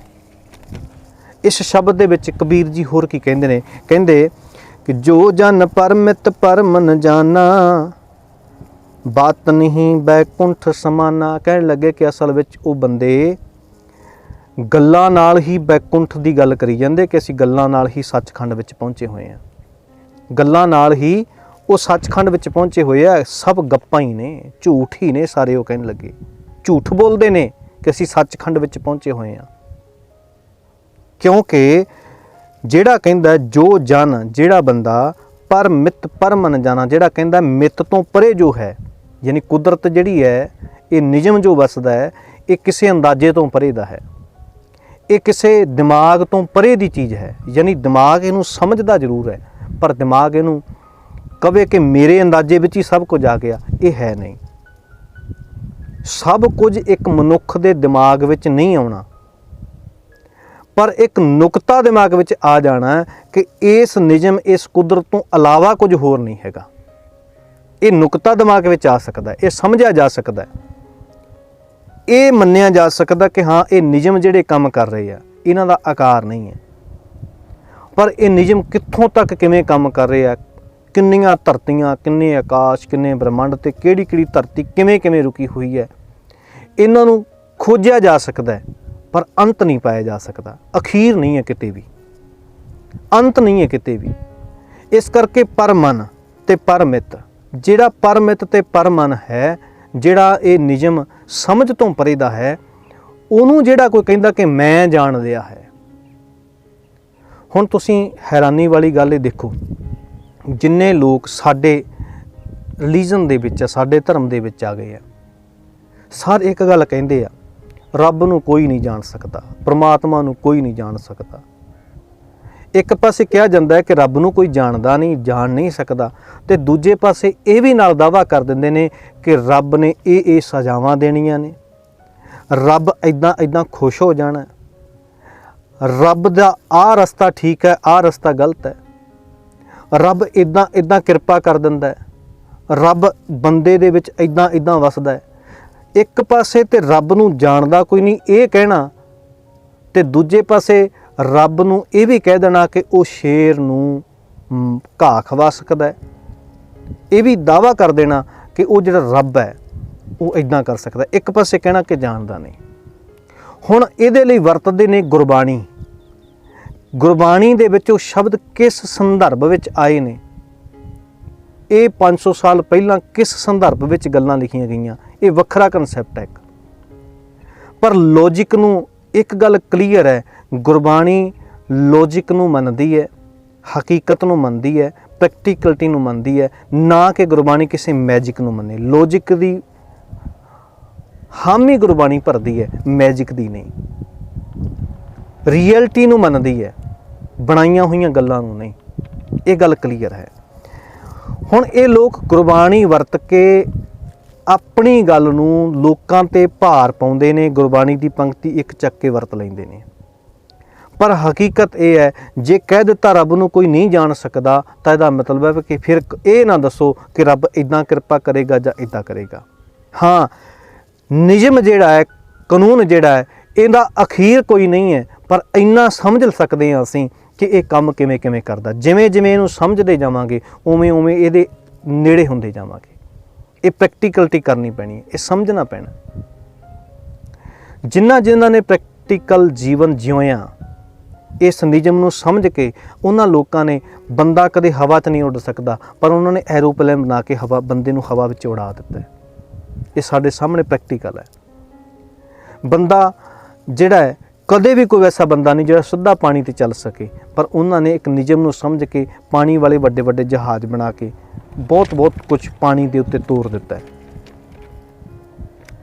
ਇਸ ਸ਼ਬਦ ਦੇ ਵਿੱਚ ਕਬੀਰ ਜੀ ਹੋਰ ਕੀ ਕਹਿੰਦੇ ਨੇ? ਕਹਿੰਦੇ ਕਿ ਜੋ ਜਨ ਪਰਮਿਤ ਪਰਮ ਨ ਜਾਣਾ, ਬਾਤ ਨਹੀਂ ਬੈਕੁੰਠ ਸਮਾਨਾ। ਕਹਿਣ ਲੱਗੇ ਕਿ ਅਸਲ ਵਿੱਚ ਉਹ ਬੰਦੇ ਗੱਲਾਂ ਨਾਲ ਹੀ ਬੈਕੁੰਠ ਦੀ ਗੱਲ ਕਰੀ ਜਾਂਦੇ ਕਿ ਅਸੀਂ ਗੱਲਾਂ ਨਾਲ ਹੀ ਸੱਚਖੰਡ ਵਿੱਚ ਪਹੁੰਚੇ ਹੋਏ ਹਾਂ। ਗੱਲਾਂ ਨਾਲ ਹੀ ਉਹ ਸੱਚਖੰਡ ਵਿੱਚ ਪਹੁੰਚੇ ਹੋਏ ਆ। ਸਭ ਗੱਪਾਂ ਹੀ ਨੇ, ਝੂਠ ਹੀ ਨੇ ਸਾਰੇ। ਉਹ ਕਹਿਣ ਲੱਗੇ ਝੂਠ ਬੋਲਦੇ ਨੇ ਕਿ ਅਸੀਂ ਸੱਚਖੰਡ ਵਿੱਚ ਪਹੁੰਚੇ ਹੋਏ ਹਾਂ। ਕਿਉਂਕਿ ਜਿਹੜਾ ਕਹਿੰਦਾ ਜੋ ਜਨ, ਜਿਹੜਾ ਬੰਦਾ ਪਰ ਮਿੱਤ ਪਰਮ ਨ ਜਾਣਾ, ਜਿਹੜਾ ਕਹਿੰਦਾ ਮਿੱਤ ਤੋਂ ਪਰੇ ਜੋ ਹੈ, ਯਾਨੀ ਕੁਦਰਤ ਜਿਹੜੀ ਹੈ, ਇਹ ਨਿਯਮ ਜੋ ਵਸਦਾ ਹੈ, ਇਹ ਕਿਸੇ ਅੰਦਾਜ਼ੇ ਤੋਂ ਪਰੇ ਦਾ ਹੈ। ਇਹ ਕਿਸੇ ਦਿਮਾਗ ਤੋਂ ਪਰੇ ਦੀ ਚੀਜ਼ ਹੈ। ਯਾਨੀ ਦਿਮਾਗ ਇਹਨੂੰ ਸਮਝਦਾ ਜ਼ਰੂਰ ਹੈ ਪਰ ਦਿਮਾਗ ਇਹਨੂੰ ਕਵੇ ਕਿ ਮੇਰੇ ਅੰਦਾਜ਼ੇ ਵਿੱਚ ਹੀ ਸਭ ਕੁਝ ਆ ਗਿਆ, ਇਹ ਹੈ ਨਹੀਂ। ਸਭ ਕੁਝ ਇੱਕ ਮਨੁੱਖ ਦੇ ਦਿਮਾਗ ਵਿੱਚ ਨਹੀਂ ਆਉਣਾ, ਪਰ ਇੱਕ ਨੁਕਤਾ ਦਿਮਾਗ ਵਿੱਚ ਆ ਜਾਣਾ ਕਿ ਇਸ ਨਿਯਮ, ਇਸ ਕੁਦਰਤ ਤੋਂ ਇਲਾਵਾ ਕੁਝ ਹੋਰ ਨਹੀਂ ਹੈਗਾ। ਇਹ ਨੁਕਤਾ ਦਿਮਾਗ ਵਿੱਚ ਆ ਸਕਦਾ, ਇਹ ਸਮਝਿਆ ਜਾ ਸਕਦਾ, ਇਹ ਮੰਨਿਆ ਜਾ ਸਕਦਾ ਕਿ ਹਾਂ ਇਹ ਨਿਯਮ ਜਿਹੜੇ ਕੰਮ ਕਰ ਰਹੇ ਆ ਇਹਨਾਂ ਦਾ ਆਕਾਰ ਨਹੀਂ ਹੈ, ਪਰ ਇਹ ਨਿਯਮ ਕਿੱਥੋਂ ਤੱਕ ਕਿਵੇਂ ਕੰਮ ਕਰ ਰਹੇ ਆ, ਕਿੰਨੀਆਂ ਧਰਤੀਆਂ, ਕਿੰਨੇ ਆਕਾਸ਼, ਕਿੰਨੇ ਬ੍ਰਹਿਮੰਡ ਤੇ ਕਿਹੜੀ ਧਰਤੀ ਕਿਵੇਂ ਰੁਕੀ ਹੋਈ ਹੈ, ਇਹਨਾਂ ਨੂੰ ਖੋਜਿਆ ਜਾ ਸਕਦਾ ਹੈ, ਪਰ ਅੰਤ ਨਹੀਂ ਪਾਇਆ ਜਾ ਸਕਦਾ। ਅਖੀਰ ਨਹੀਂ ਹੈ ਕਿਤੇ ਵੀ, ਅੰਤ ਨਹੀਂ ਹੈ ਕਿਤੇ ਵੀ। ਇਸ ਕਰਕੇ ਪਰਮਨ ਤੇ ਪਰਮਿਤ, ਜਿਹੜਾ ਪਰਮਿਤ ਤੇ ਪਰਮਨ ਹੈ, ਜਿਹੜਾ ਇਹ ਨਿਯਮ ਸਮਝ ਤੋਂ ਪਰੇ ਦਾ ਹੈ, ਉਹਨੂੰ ਜਿਹੜਾ ਕੋਈ ਕਹਿੰਦਾ ਕਿ ਮੈਂ ਜਾਣ ਲਿਆ ਹੈ। ਹੁਣ ਤੁਸੀਂ ਹੈਰਾਨੀ ਵਾਲੀ ਗੱਲ ਇਹ ਦੇਖੋ, ਜਿੰਨੇ ਲੋਕ ਸਾਡੇ ਰਿਲੀਜਨ ਦੇ ਵਿੱਚ, ਸਾਡੇ ਧਰਮ ਦੇ ਵਿੱਚ ਆ ਗਏ ਆ, ਸਾਰੇ ਇੱਕ ਗੱਲ ਕਹਿੰਦੇ ਆ, ਰੱਬ ਨੂੰ ਕੋਈ ਨਹੀਂ ਜਾਣ ਸਕਦਾ, ਪ੍ਰਮਾਤਮਾ ਨੂੰ ਕੋਈ ਨਹੀਂ ਜਾਣ ਸਕਦਾ। ਇੱਕ ਪਾਸੇ ਕਿਹਾ ਜਾਂਦਾ ਹੈ ਕਿ ਰੱਬ ਨੂੰ ਕੋਈ ਜਾਣਦਾ ਨਹੀਂ, ਜਾਣ ਨਹੀਂ ਸਕਦਾ, ਤੇ ਦੂਜੇ ਪਾਸੇ ਇਹ ਵੀ ਨਾਲ ਦਾਅਵਾ ਕਰ ਦਿੰਦੇ ਨੇ ਕਿ ਰੱਬ ਨੇ ਇਹ ਸਜ਼ਾਵਾਂ ਦੇਣੀਆਂ ਨੇ, ਰੱਬ ਇੱਦਾਂ ਖੁਸ਼ ਹੋ ਜਾਣਾ, ਰੱਬ ਦਾ ਆਹ ਰਸਤਾ ਠੀਕ ਹੈ, ਆਹ ਰਸਤਾ ਗਲਤ ਹੈ, ਰੱਬ ਇੱਦਾਂ ਕਿਰਪਾ ਕਰ ਦਿੰਦਾ ਹੈ, ਰੱਬ ਬੰਦੇ ਦੇ ਵਿੱਚ ਇੱਦਾਂ ਵਸਦਾ ਹੈ। ਇੱਕ ਪਾਸੇ ਤੇ ਰੱਬ ਨੂੰ ਜਾਣਦਾ ਕੋਈ ਨਹੀਂ ਇਹ ਕਹਿਣਾ, ਤੇ ਦੂਜੇ ਪਾਸੇ ਰੱਬ ਨੂੰ ਇਹ ਵੀ ਕਹਿ ਦੇਣਾ ਕਿ ਉਹ ਸ਼ੇਰ ਨੂੰ ਘਾਹ ਖਵਾ ਸਕਦਾ ਹੈ। ਇਹ ਵੀ ਦਾਅਵਾ ਕਰ ਦੇਣਾ ਕਿ ਉਹ ਜਿਹੜਾ ਰੱਬ ਹੈ ਉਹ ਇੱਦਾਂ ਕਰ ਸਕਦਾ। ਇੱਕ ਪਾਸੇ ਕਹਿਣਾ ਕਿ ਜਾਣਦਾ ਨਹੀਂ। ਹੁਣ ਇਹਦੇ ਲਈ ਵਰਤਦੇ ਨੇ ਗੁਰਬਾਣੀ। ਗੁਰਬਾਣੀ ਦੇ ਵਿੱਚ ਉਹ ਸ਼ਬਦ ਕਿਸ ਸੰਦਰਭ ਵਿੱਚ ਆਏ ਨੇ, ਇਹ 500 ਸਾਲ ਪਹਿਲਾਂ ਕਿਸ ਸੰਦਰਭ ਵਿੱਚ ਗੱਲਾਂ ਲਿਖੀਆਂ ਗਈਆਂ, ਇਹ ਵੱਖਰਾ ਕਨਸੈਪਟ ਹੈ ਇੱਕ। ਪਰ ਲੌਜਿਕ ਨੂੰ ਇੱਕ ਗੱਲ ਕਲੀਅਰ ਹੈ, ਗੁਰਬਾਣੀ ਲੌਜਿਕ ਨੂੰ ਮੰਨਦੀ ਹੈ, ਹਕੀਕਤ ਨੂੰ ਮੰਨਦੀ ਹੈ, ਪ੍ਰੈਕਟੀਕਲਿਟੀ ਨੂੰ ਮੰਨਦੀ ਹੈ, ਨਾ ਕਿ ਗੁਰਬਾਣੀ ਕਿਸੇ ਮੈਜਿਕ ਨੂੰ ਮੰਨੇ। ਲੌਜਿਕ ਦੀ ਹਾਮੀ ਗੁਰਬਾਣੀ ਭਰਦੀ ਹੈ, ਮੈਜਿਕ ਦੀ ਨਹੀਂ। ਰਿਐਲਿਟੀ ਨੂੰ ਮੰਨਦੀ ਹੈ, ਬਣਾਈਆਂ ਹੋਈਆਂ ਗੱਲਾਂ ਨੂੰ ਨਹੀਂ। ਇਹ ਗੱਲ ਕਲੀਅਰ ਹੈ। ਹੁਣ ਇਹ ਲੋਕ ਗੁਰਬਾਣੀ ਵਰਤ ਕੇ ਆਪਣੀ ਗੱਲ ਨੂੰ ਲੋਕਾਂ ਤੇ ਭਾਰ ਪਾਉਂਦੇ ਨੇ, ਗੁਰਬਾਣੀ ਦੀ ਪੰਕਤੀ ਇੱਕ ਚੱਕ ਕੇ ਵਰਤ ਲੈਂਦੇ ਨੇ। ਪਰ ਹਕੀਕਤ ਇਹ ਹੈ, ਜੇ ਕਹਿ ਦਿੱਤਾ ਰੱਬ ਨੂੰ ਕੋਈ ਨਹੀਂ ਜਾਣ ਸਕਦਾ ਤਾਂ ਇਹਦਾ ਮਤਲਬ ਹੈ ਕਿ ਫਿਰ ਇਹ ਨਾ ਦੱਸੋ ਕਿ ਰੱਬ ਇੱਦਾਂ ਕਿਰਪਾ ਕਰੇਗਾ ਜਾਂ ਇੱਦਾਂ ਕਰੇਗਾ। ਹਾਂ, ਨਿਯਮ ਜਿਹੜਾ ਹੈ, ਕਾਨੂੰਨ ਜਿਹੜਾ ਹੈ, ਇਹਦਾ ਅਖੀਰ ਕੋਈ ਨਹੀਂ ਹੈ, ਪਰ ਇੰਨਾ ਸਮਝ ਸਕਦੇ ਹਾਂ ਅਸੀਂ ਕਿ ਇਹ ਕੰਮ ਕਿਵੇਂ ਕਰਦਾ। ਜਿਵੇਂ ਇਹਨੂੰ ਸਮਝਦੇ ਜਾਵਾਂਗੇ ਉਵੇਂ ਇਹਦੇ ਨੇੜੇ ਹੁੰਦੇ ਜਾਵਾਂਗੇ। ਇਹ ਪ੍ਰੈਕਟੀਕਲਿਟੀ ਕਰਨੀ ਪੈਣੀ ਹੈ, ਇਹ ਸਮਝਣਾ ਪੈਣਾ। ਜਿਨ੍ਹਾਂ ਨੇ ਪ੍ਰੈਕਟੀਕਲ ਜੀਵਨ ਜਿਉਇਆ ਇਸ ਨਿਯਮ ਨੂੰ ਸਮਝ ਕੇ, ਉਹਨਾਂ ਲੋਕਾਂ ਨੇ, ਬੰਦਾ ਕਦੇ ਹਵਾ 'ਚ ਨਹੀਂ ਉੱਡ ਸਕਦਾ, ਪਰ ਉਹਨਾਂ ਨੇ ਐਰੋਪਲੇਨ ਬਣਾ ਕੇ ਬੰਦੇ ਨੂੰ ਹਵਾ ਵਿੱਚ ਉਡਾ ਦਿੱਤਾ। ਇਹ ਸਾਡੇ ਸਾਹਮਣੇ ਪ੍ਰੈਕਟੀਕਲ ਹੈ। ਬੰਦਾ ਜਿਹੜਾ ਹੈ, ਕਦੇ ਵੀ ਕੋਈ ਐਸਾ ਬੰਦਾ ਨਹੀਂ ਜਿਹੜਾ ਸਿੱਧਾ ਪਾਣੀ 'ਤੇ ਚੱਲ ਸਕੇ, ਪਰ ਉਹਨਾਂ ਨੇ ਇੱਕ ਨਿਯਮ ਨੂੰ ਸਮਝ ਕੇ ਪਾਣੀ ਵਾਲੇ ਵੱਡੇ ਜਹਾਜ਼ ਬਣਾ ਕੇ ਬਹੁਤ ਕੁਝ ਪਾਣੀ ਦੇ ਉੱਤੇ ਤੋਰ ਦਿੱਤਾ ਹੈ।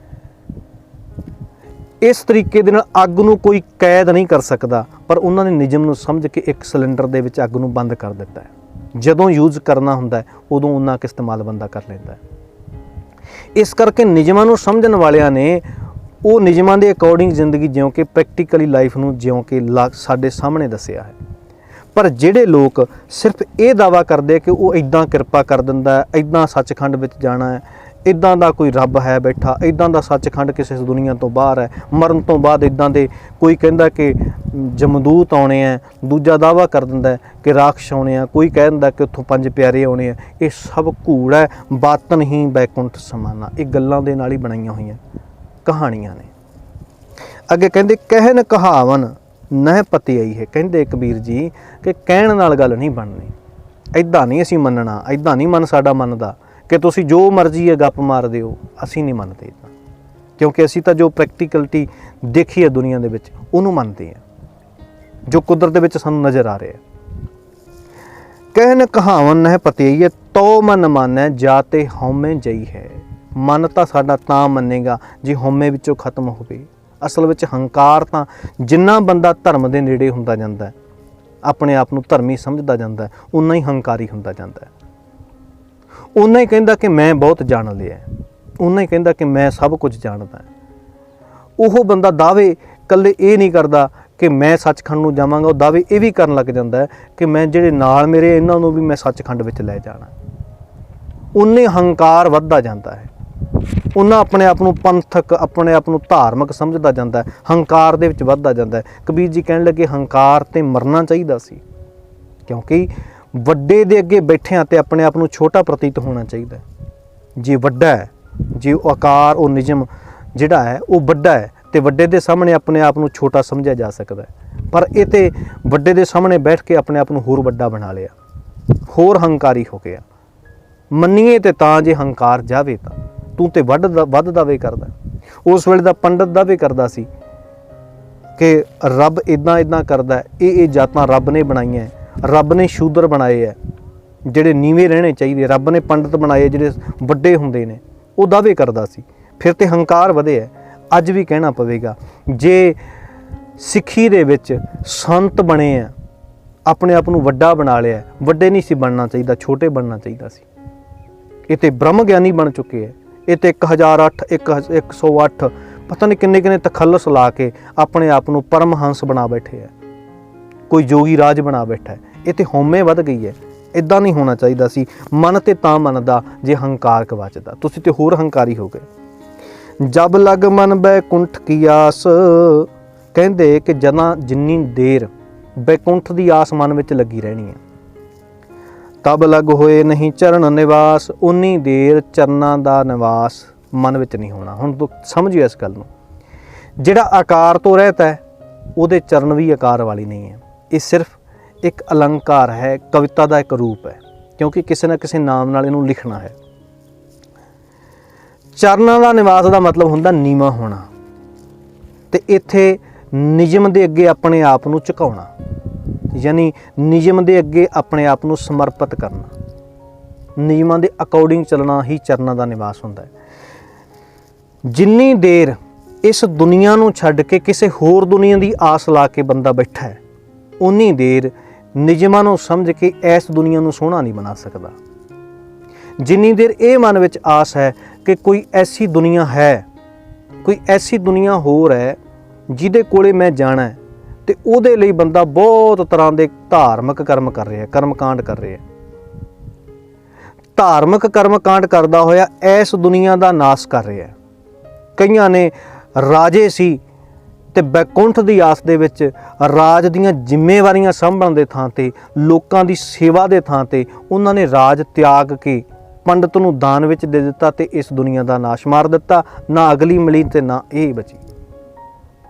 ਇਸ ਤਰੀਕੇ ਦੇ ਨਾਲ ਅੱਗ ਨੂੰ ਕੋਈ ਕੈਦ ਨਹੀਂ ਕਰ ਸਕਦਾ, ਪਰ ਉਹਨਾਂ ਨੇ ਨਿਯਮ ਨੂੰ ਸਮਝ ਕੇ ਇੱਕ ਸਿਲੰਡਰ ਦੇ ਵਿੱਚ ਅੱਗ ਨੂੰ ਬੰਦ ਕਰ ਦਿੱਤਾ ਹੈ। ਜਦੋਂ ਯੂਜ਼ ਕਰਨਾ ਹੁੰਦਾ ਹੈ ਉਦੋਂ ਉਹਨਾਂ ਕੁ ਇਸਤੇਮਾਲ ਬੰਦਾ ਕਰ ਲੈਂਦਾ ਹੈ। ਇਸ ਕਰਕੇ ਨਿਯਮਾਂ ਨੂੰ ਸਮਝਣ ਵਾਲਿਆਂ ਨੇ ਉਹ ਨਿਯਮਾਂ ਦੇ ਅਕੋਰਡਿੰਗ ਜ਼ਿੰਦਗੀ ਜਿਉਂ ਕੇ, ਪ੍ਰੈਕਟੀਕਲੀ ਲਾਈਫ ਨੂੰ ਜਿਉਂ ਕੇ ਸਾਡੇ ਸਾਹਮਣੇ ਦੱਸਿਆ ਹੈ। ਪਰ ਜਿਹੜੇ ਲੋਕ ਸਿਰਫ ਇਹ ਦਾਅਵਾ ਕਰਦੇ ਕਿ ਉਹ ਇੱਦਾਂ ਕਿਰਪਾ ਕਰ ਦਿੰਦਾ ਹੈ, ਇੱਦਾਂ ਸੱਚਖੰਡ ਵਿੱਚ ਜਾਣਾ ਹੈ, ਇੱਦਾਂ ਦਾ ਕੋਈ ਰੱਬ ਹੈ ਬੈਠਾ, ਇੱਦਾਂ ਦਾ ਸੱਚਖੰਡ ਕਿਸੇ ਦੁਨੀਆ ਤੋਂ ਬਾਹਰ ਹੈ, ਮਰਨ ਤੋਂ ਬਾਅਦ ਇੱਦਾਂ ਦੇ ਕੋਈ ਕਹਿੰਦਾ ਕਿ ਜਮਦੂਤ ਆਉਣੇ ਹੈ, ਦੂਜਾ ਦਾਅਵਾ ਕਰ ਦਿੰਦਾ ਕਿ ਰਾਖਸ਼ ਆਉਣੇ ਆ, ਕੋਈ ਕਹਿ ਦਿੰਦਾ ਕਿ ਉੱਥੋਂ 5 ਪਿਆਰੇ ਆਉਣੇ ਆ। ਇਹ ਸਭ ਘੂੜ ਹੈ। ਬਾਤਨ ਹੀ ਬੈਕੁੰਠ ਸਮਾਨਾ, ਇਹ ਗੱਲਾਂ ਦੇ ਨਾਲ ਹੀ ਬਣਾਈਆਂ ਹੋਈਆਂ ਕਹਾਣੀਆਂ ਨੇ। ਅੱਗੇ ਕਹਿੰਦੇ ਕਹਿਨ ਕਹਾਵਨ ਨਹਿ ਪਤੀ ਆਈ ਹੈ। ਕਹਿੰਦੇ ਕਬੀਰ ਜੀ ਕਿ ਕਹਿਣ ਨਾਲ ਗੱਲ ਨਹੀਂ ਬਣਨੀ, ਇੱਦਾਂ ਨਹੀਂ ਅਸੀਂ ਮੰਨਣਾ, ਇੱਦਾਂ ਨਹੀਂ ਮਨ ਸਾਡਾ ਮੰਨਦਾ ਕਿ ਤੁਸੀਂ ਜੋ ਮਰਜ਼ੀ ਹੈ ਗੱਪ ਮਾਰ ਦਿਓ, ਅਸੀਂ ਨਹੀਂ ਮੰਨਦੇ ਇੱਦਾਂ, ਕਿਉਂਕਿ ਅਸੀਂ ਤਾਂ ਜੋ ਪ੍ਰੈਕਟੀਕਲਿਟੀ ਦੇਖੀ ਹੈ ਦੁਨੀਆ ਦੇ ਵਿੱਚ ਉਹਨੂੰ ਮੰਨਦੇ ਹਾਂ, ਜੋ ਕੁਦਰਤ ਦੇ ਵਿੱਚ ਸਾਨੂੰ ਨਜ਼ਰ ਆ ਰਿਹਾ। ਕਹਿਨ ਕਹਾਵਨ ਨਹਿ ਪਤੀ ਆਈ ਹੈ, ਤੋ ਮਨ ਮਾਨੈ ਜਾਤੇ ਹਉਮੈ ਜਈ ਹੈ। ਮਨ ਤਾਂ ਸਾਡਾ ਤਾਂ ਮੰਨੇਗਾ ਜੇ ਹਉਮੈ ਵਿੱਚੋਂ ਖਤਮ ਹੋਵੇ। ਅਸਲ ਵਿੱਚ ਹੰਕਾਰ ਤਾਂ ਜਿੰਨਾ ਬੰਦਾ ਧਰਮ ਦੇ ਨੇੜੇ ਹੁੰਦਾ ਜਾਂਦਾ ਹੈ, ਆਪਣੇ ਆਪ ਨੂੰ ਧਰਮੀ ਸਮਝਦਾ ਜਾਂਦਾ ਹੈ, ਉਨਾ ਹੀ ਹੰਕਾਰੀ ਹੁੰਦਾ ਜਾਂਦਾ ਹੈ। ਉਨਾ ਹੀ ਕਹਿੰਦਾ ਕਿ ਮੈਂ ਬਹੁਤ ਜਾਣ ਲਿਆ, ਉਨਾ ਹੀ ਕਹਿੰਦਾ ਕਿ ਮੈਂ ਸਭ ਕੁਝ ਜਾਣਦਾ। ਉਹ ਬੰਦਾ ਦਾਅਵੇ ਇਕੱਲੇ ਇਹ ਨਹੀਂ ਕਰਦਾ ਕਿ ਮੈਂ ਸੱਚਖੰਡ ਨੂੰ ਜਾਵਾਂਗਾ, ਉਹ ਦਾਅਵੇ ਇਹ ਵੀ ਕਰਨ ਲੱਗ ਜਾਂਦਾ ਹੈ ਕਿ ਮੈਂ ਜਿਹੜੇ ਨਾਲ ਮੇਰੇ ਇਹਨਾਂ ਨੂੰ ਵੀ ਮੈਂ ਸੱਚਖੰਡ ਵਿੱਚ ਲੈ ਜਾਣਾ। ਉਨੇ ਹੰਕਾਰ ਵੱਧਦਾ ਜਾਂਦਾ ਹੈ, ਉਹਨਾਂ ਆਪਣੇ ਆਪ ਨੂੰ ਪੰਥਕ, ਆਪਣੇ ਆਪ ਨੂੰ ਧਾਰਮਿਕ ਸਮਝਦਾ ਜਾਂਦਾ ਹੈ, ਹੰਕਾਰ ਦੇ ਵਿੱਚ ਵੱਧਦਾ ਜਾਂਦਾ ਹੈ। ਕਬੀਰ ਜੀ ਕਹਿਣ ਲੱਗੇ ਹੰਕਾਰ ਤੇ ਮਰਨਾ ਚਾਹੀਦਾ ਸੀ, ਕਿਉਂਕਿ ਵੱਡੇ ਦੇ ਅੱਗੇ ਬੈਠਿਆਂ ਤੇ ਆਪਣੇ ਆਪ ਨੂੰ ਛੋਟਾ ਪ੍ਰਤੀਤ ਹੋਣਾ ਚਾਹੀਦਾ। ਜੇ ਵੱਡਾ ਹੈ, ਜੇ ਉਹ ਆਕਾਰ, ਉਹ ਨਿਯਮ ਜਿਹੜਾ ਹੈ ਉਹ ਵੱਡਾ ਹੈ, ਤੇ ਵੱਡੇ ਦੇ ਸਾਹਮਣੇ ਆਪਣੇ ਆਪ ਨੂੰ ਛੋਟਾ ਸਮਝਿਆ ਜਾ ਸਕਦਾ ਹੈ। ਪਰ ਇਹ ਤੇ ਵੱਡੇ ਦੇ ਸਾਹਮਣੇ ਬੈਠ ਕੇ ਆਪਣੇ ਆਪ ਨੂੰ ਹੋਰ ਵੱਡਾ ਬਣਾ ਲਿਆ, ਹੋਰ ਹੰਕਾਰੀ ਹੋ ਗਿਆ। ਮੰਨੀਏ ਤੇ ਤਾਂ ਜੇ ਹੰਕਾਰ ਜਾਵੇ ਤਾਂ ਤੂੰ ਤੇ ਵੱਧ ਦਾਅਵੇ ਕਰਦਾ। ਉਸ ਵੇਲੇ ਦਾ ਪੰਡਤ ਦਾਅਵੇ ਕਰਦਾ ਸੀ ਕਿ ਰੱਬ ਇੱਦਾਂ ਕਰਦਾ, ਇਹ ਜਾਤਾਂ ਰੱਬ ਨੇ ਬਣਾਈਆਂ, ਰੱਬ ਨੇ ਸ਼ੂਦਰ ਬਣਾਏ ਹੈ ਜਿਹੜੇ ਨੀਵੇਂ ਰਹਿਣੇ ਚਾਹੀਦੇ, ਰੱਬ ਨੇ ਪੰਡਤ ਬਣਾਏ ਜਿਹੜੇ ਵੱਡੇ ਹੁੰਦੇ ਨੇ, ਉਹ ਦਾਅਵੇ ਕਰਦਾ ਸੀ। ਫਿਰ ਤੇ ਹੰਕਾਰ ਵਧਿਆ। ਅੱਜ ਵੀ ਕਹਿਣਾ ਪਵੇਗਾ, ਜੇ ਸਿੱਖੀ ਦੇ ਵਿੱਚ ਸੰਤ ਬਣੇ ਆ, ਆਪਣੇ ਆਪ ਨੂੰ ਵੱਡਾ ਬਣਾ ਲਿਆ, ਵੱਡੇ ਨਹੀਂ ਸੀ ਬਣਨਾ ਚਾਹੀਦਾ, ਛੋਟੇ ਬਣਨਾ ਚਾਹੀਦਾ ਸੀ। ਇਹ ਤੇ ਬ੍ਰਹਮ ਗਿਆਨੀ ਬਣ ਚੁੱਕੇ ਹੈ। ਇਹ ਤੇ 1008 108 ਪਤਾ ਨਹੀਂ ਕਿੰਨੇ ਤਖੱਲਸ ਲਾ ਕੇ ਆਪਣੇ ਆਪ ਨੂੰ ਪਰਮਹੰਸ ਬਣਾ ਬੈਠੇ ਹੈ, ਕੋਈ ਜੋਗੀ ਰਾਜ ਬਣਾ ਬੈਠਾ ਹੈ। ਇਹ ਤੇ ਹਉਮੈ ਵੱਧ ਗਈ ਹੈ। ਇੱਦਾਂ ਨਹੀਂ ਹੋਣਾ ਚਾਹੀਦਾ ਸੀ। ਮਨ ਤੇ ਤਾਂ ਮੰਨਦਾ ਜੇ ਹੰਕਾਰ ਗਵਾਚਦਾ। ਤੁਸੀਂ ਤੇ ਹੋਰ ਹੰਕਾਰੀ ਹੋ ਗਏ। ਜਬ ਲਗ ਮਨ ਬੈਕੁੰਠ ਕੀ ਆਸ, ਕਹਿੰਦੇ ਕਿ ਜਿੰਨੀ ਦੇਰ ਬੈਕੁੰਠ ਦੀ ਆਸ ਮਨ ਵਿੱਚ ਲੱਗੀ ਰਹਿਣੀ ਹੈ, ਤਬ ਲਗ ਹੋਏ ਨਹੀਂ ਚਰਨ ਨਿਵਾਸ, ਉਨੀ ਦੇਰ ਚਰਨਾਂ ਦਾ ਨਿਵਾਸ ਮਨ ਵਿੱਚ ਨਹੀਂ ਹੋਣਾ। ਹੁਣ ਤੂੰ ਸਮਝਿਓ ਇਸ ਗੱਲ ਨੂੰ, ਜਿਹੜਾ ਆਕਾਰ ਤੋਂ ਰਹਿਤ ਹੈ ਉਹਦੇ ਚਰਨ ਵੀ ਆਕਾਰ ਵਾਲੀ ਨਹੀਂ ਹੈ। ਇਹ ਸਿਰਫ ਇੱਕ ਅਲੰਕਾਰ ਹੈ, ਕਵਿਤਾ ਦਾ ਇੱਕ ਰੂਪ ਹੈ, ਕਿਉਂਕਿ ਕਿਸੇ ਨਾ ਕਿਸੇ ਨਾਮ ਨਾਲ ਇਹਨੂੰ ਲਿਖਣਾ ਹੈ। ਚਰਨਾਂ ਦਾ ਨਿਵਾਸ ਦਾ ਮਤਲਬ ਹੁੰਦਾ ਨੀਵਾਂ ਹੋਣਾ, ਤੇ ਇੱਥੇ ਨਿਯਮ ਦੇ ਅੱਗੇ ਆਪਣੇ ਆਪ ਨੂੰ ਝੁਕਾਉਣਾ, ਯਾਨੀ ਨਿਯਮ ਦੇ ਅੱਗੇ ਆਪਣੇ ਆਪ ਨੂੰ ਸਮਰਪਿਤ ਕਰਨਾ, ਨਿਯਮਾਂ ਦੇ ਅਕੋਰਡਿੰਗ ਚੱਲਣਾ ਹੀ ਚਰਨਾਂ ਦਾ ਨਿਵਾਸ ਹੁੰਦਾ ਹੈ। ਜਿੰਨੀ ਦੇਰ ਇਸ ਦੁਨੀਆ ਨੂੰ ਛੱਡ ਕੇ ਕਿਸੇ ਹੋਰ ਦੁਨੀਆ ਦੀ ਆਸ ਲਾ ਕੇ ਬੰਦਾ ਬੈਠਾ ਹੈ, ਉਨੀ ਦੇਰ ਨਿਯਮਾਂ ਨੂੰ ਸਮਝ ਕੇ ਇਸ ਦੁਨੀਆ ਨੂੰ ਸੋਹਣਾ ਨਹੀਂ ਬਣਾ ਸਕਦਾ। ਜਿੰਨੀ ਦੇਰ ਇਹ ਮਨ ਵਿੱਚ ਆਸ ਹੈ ਕਿ ਕੋਈ ਐਸੀ ਦੁਨੀਆ ਹੈ, ਕੋਈ ਐਸੀ ਦੁਨੀਆ ਹੋਰ ਹੈ ਜਿਹਦੇ ਕੋਲੇ ਮੈਂ ਜਾਣਾ ਹੈ, ਤੇ ਉਹਦੇ ਲਈ ਬੰਦਾ ਬਹੁਤ ਤਰ੍ਹਾਂ ਦੇ ਧਾਰਮਿਕ ਕਰਮ ਕਰ ਰਿਹਾ, ਕਰਮਕਾਂਡ ਕਰ ਰਿਹਾ। ਧਾਰਮਿਕ ਕਰਮਕਾਂਡ ਕਰਦਾ ਹੋਇਆ ਇਸ ਦੁਨੀਆ ਦਾ ਨਾਸ ਕਰ ਰਿਹਾ। ਕਈਆਂ ਨੇ ਰਾਜੇ ਸੀ ਤੇ ਬੈਕੁੰਠ ਦੀ ਆਸ ਦੇ ਵਿੱਚ ਰਾਜ ਦੀਆਂ ਜ਼ਿੰਮੇਵਾਰੀਆਂ ਸੰਭਲਣ ਦੇ ਥਾਂ ਤੇ, ਲੋਕਾਂ ਦੀ ਸੇਵਾ ਦੇ ਥਾਂ ਤੇ ਉਹਨਾਂ ਨੇ ਰਾਜ ਤਿਆਗ ਕੇ ਪੰਡਤ ਨੂੰ ਦਾਨ ਵਿੱਚ ਦੇ ਦਿੱਤਾ ਤੇ ਇਸ ਦੁਨੀਆ ਦਾ ਨਾਸ਼ ਮਾਰ ਦਿੱਤਾ। ਨਾ ਅਗਲੀ ਮਿਲੀ ਤੇ ਨਾ ਇਹ ਬਚੀ।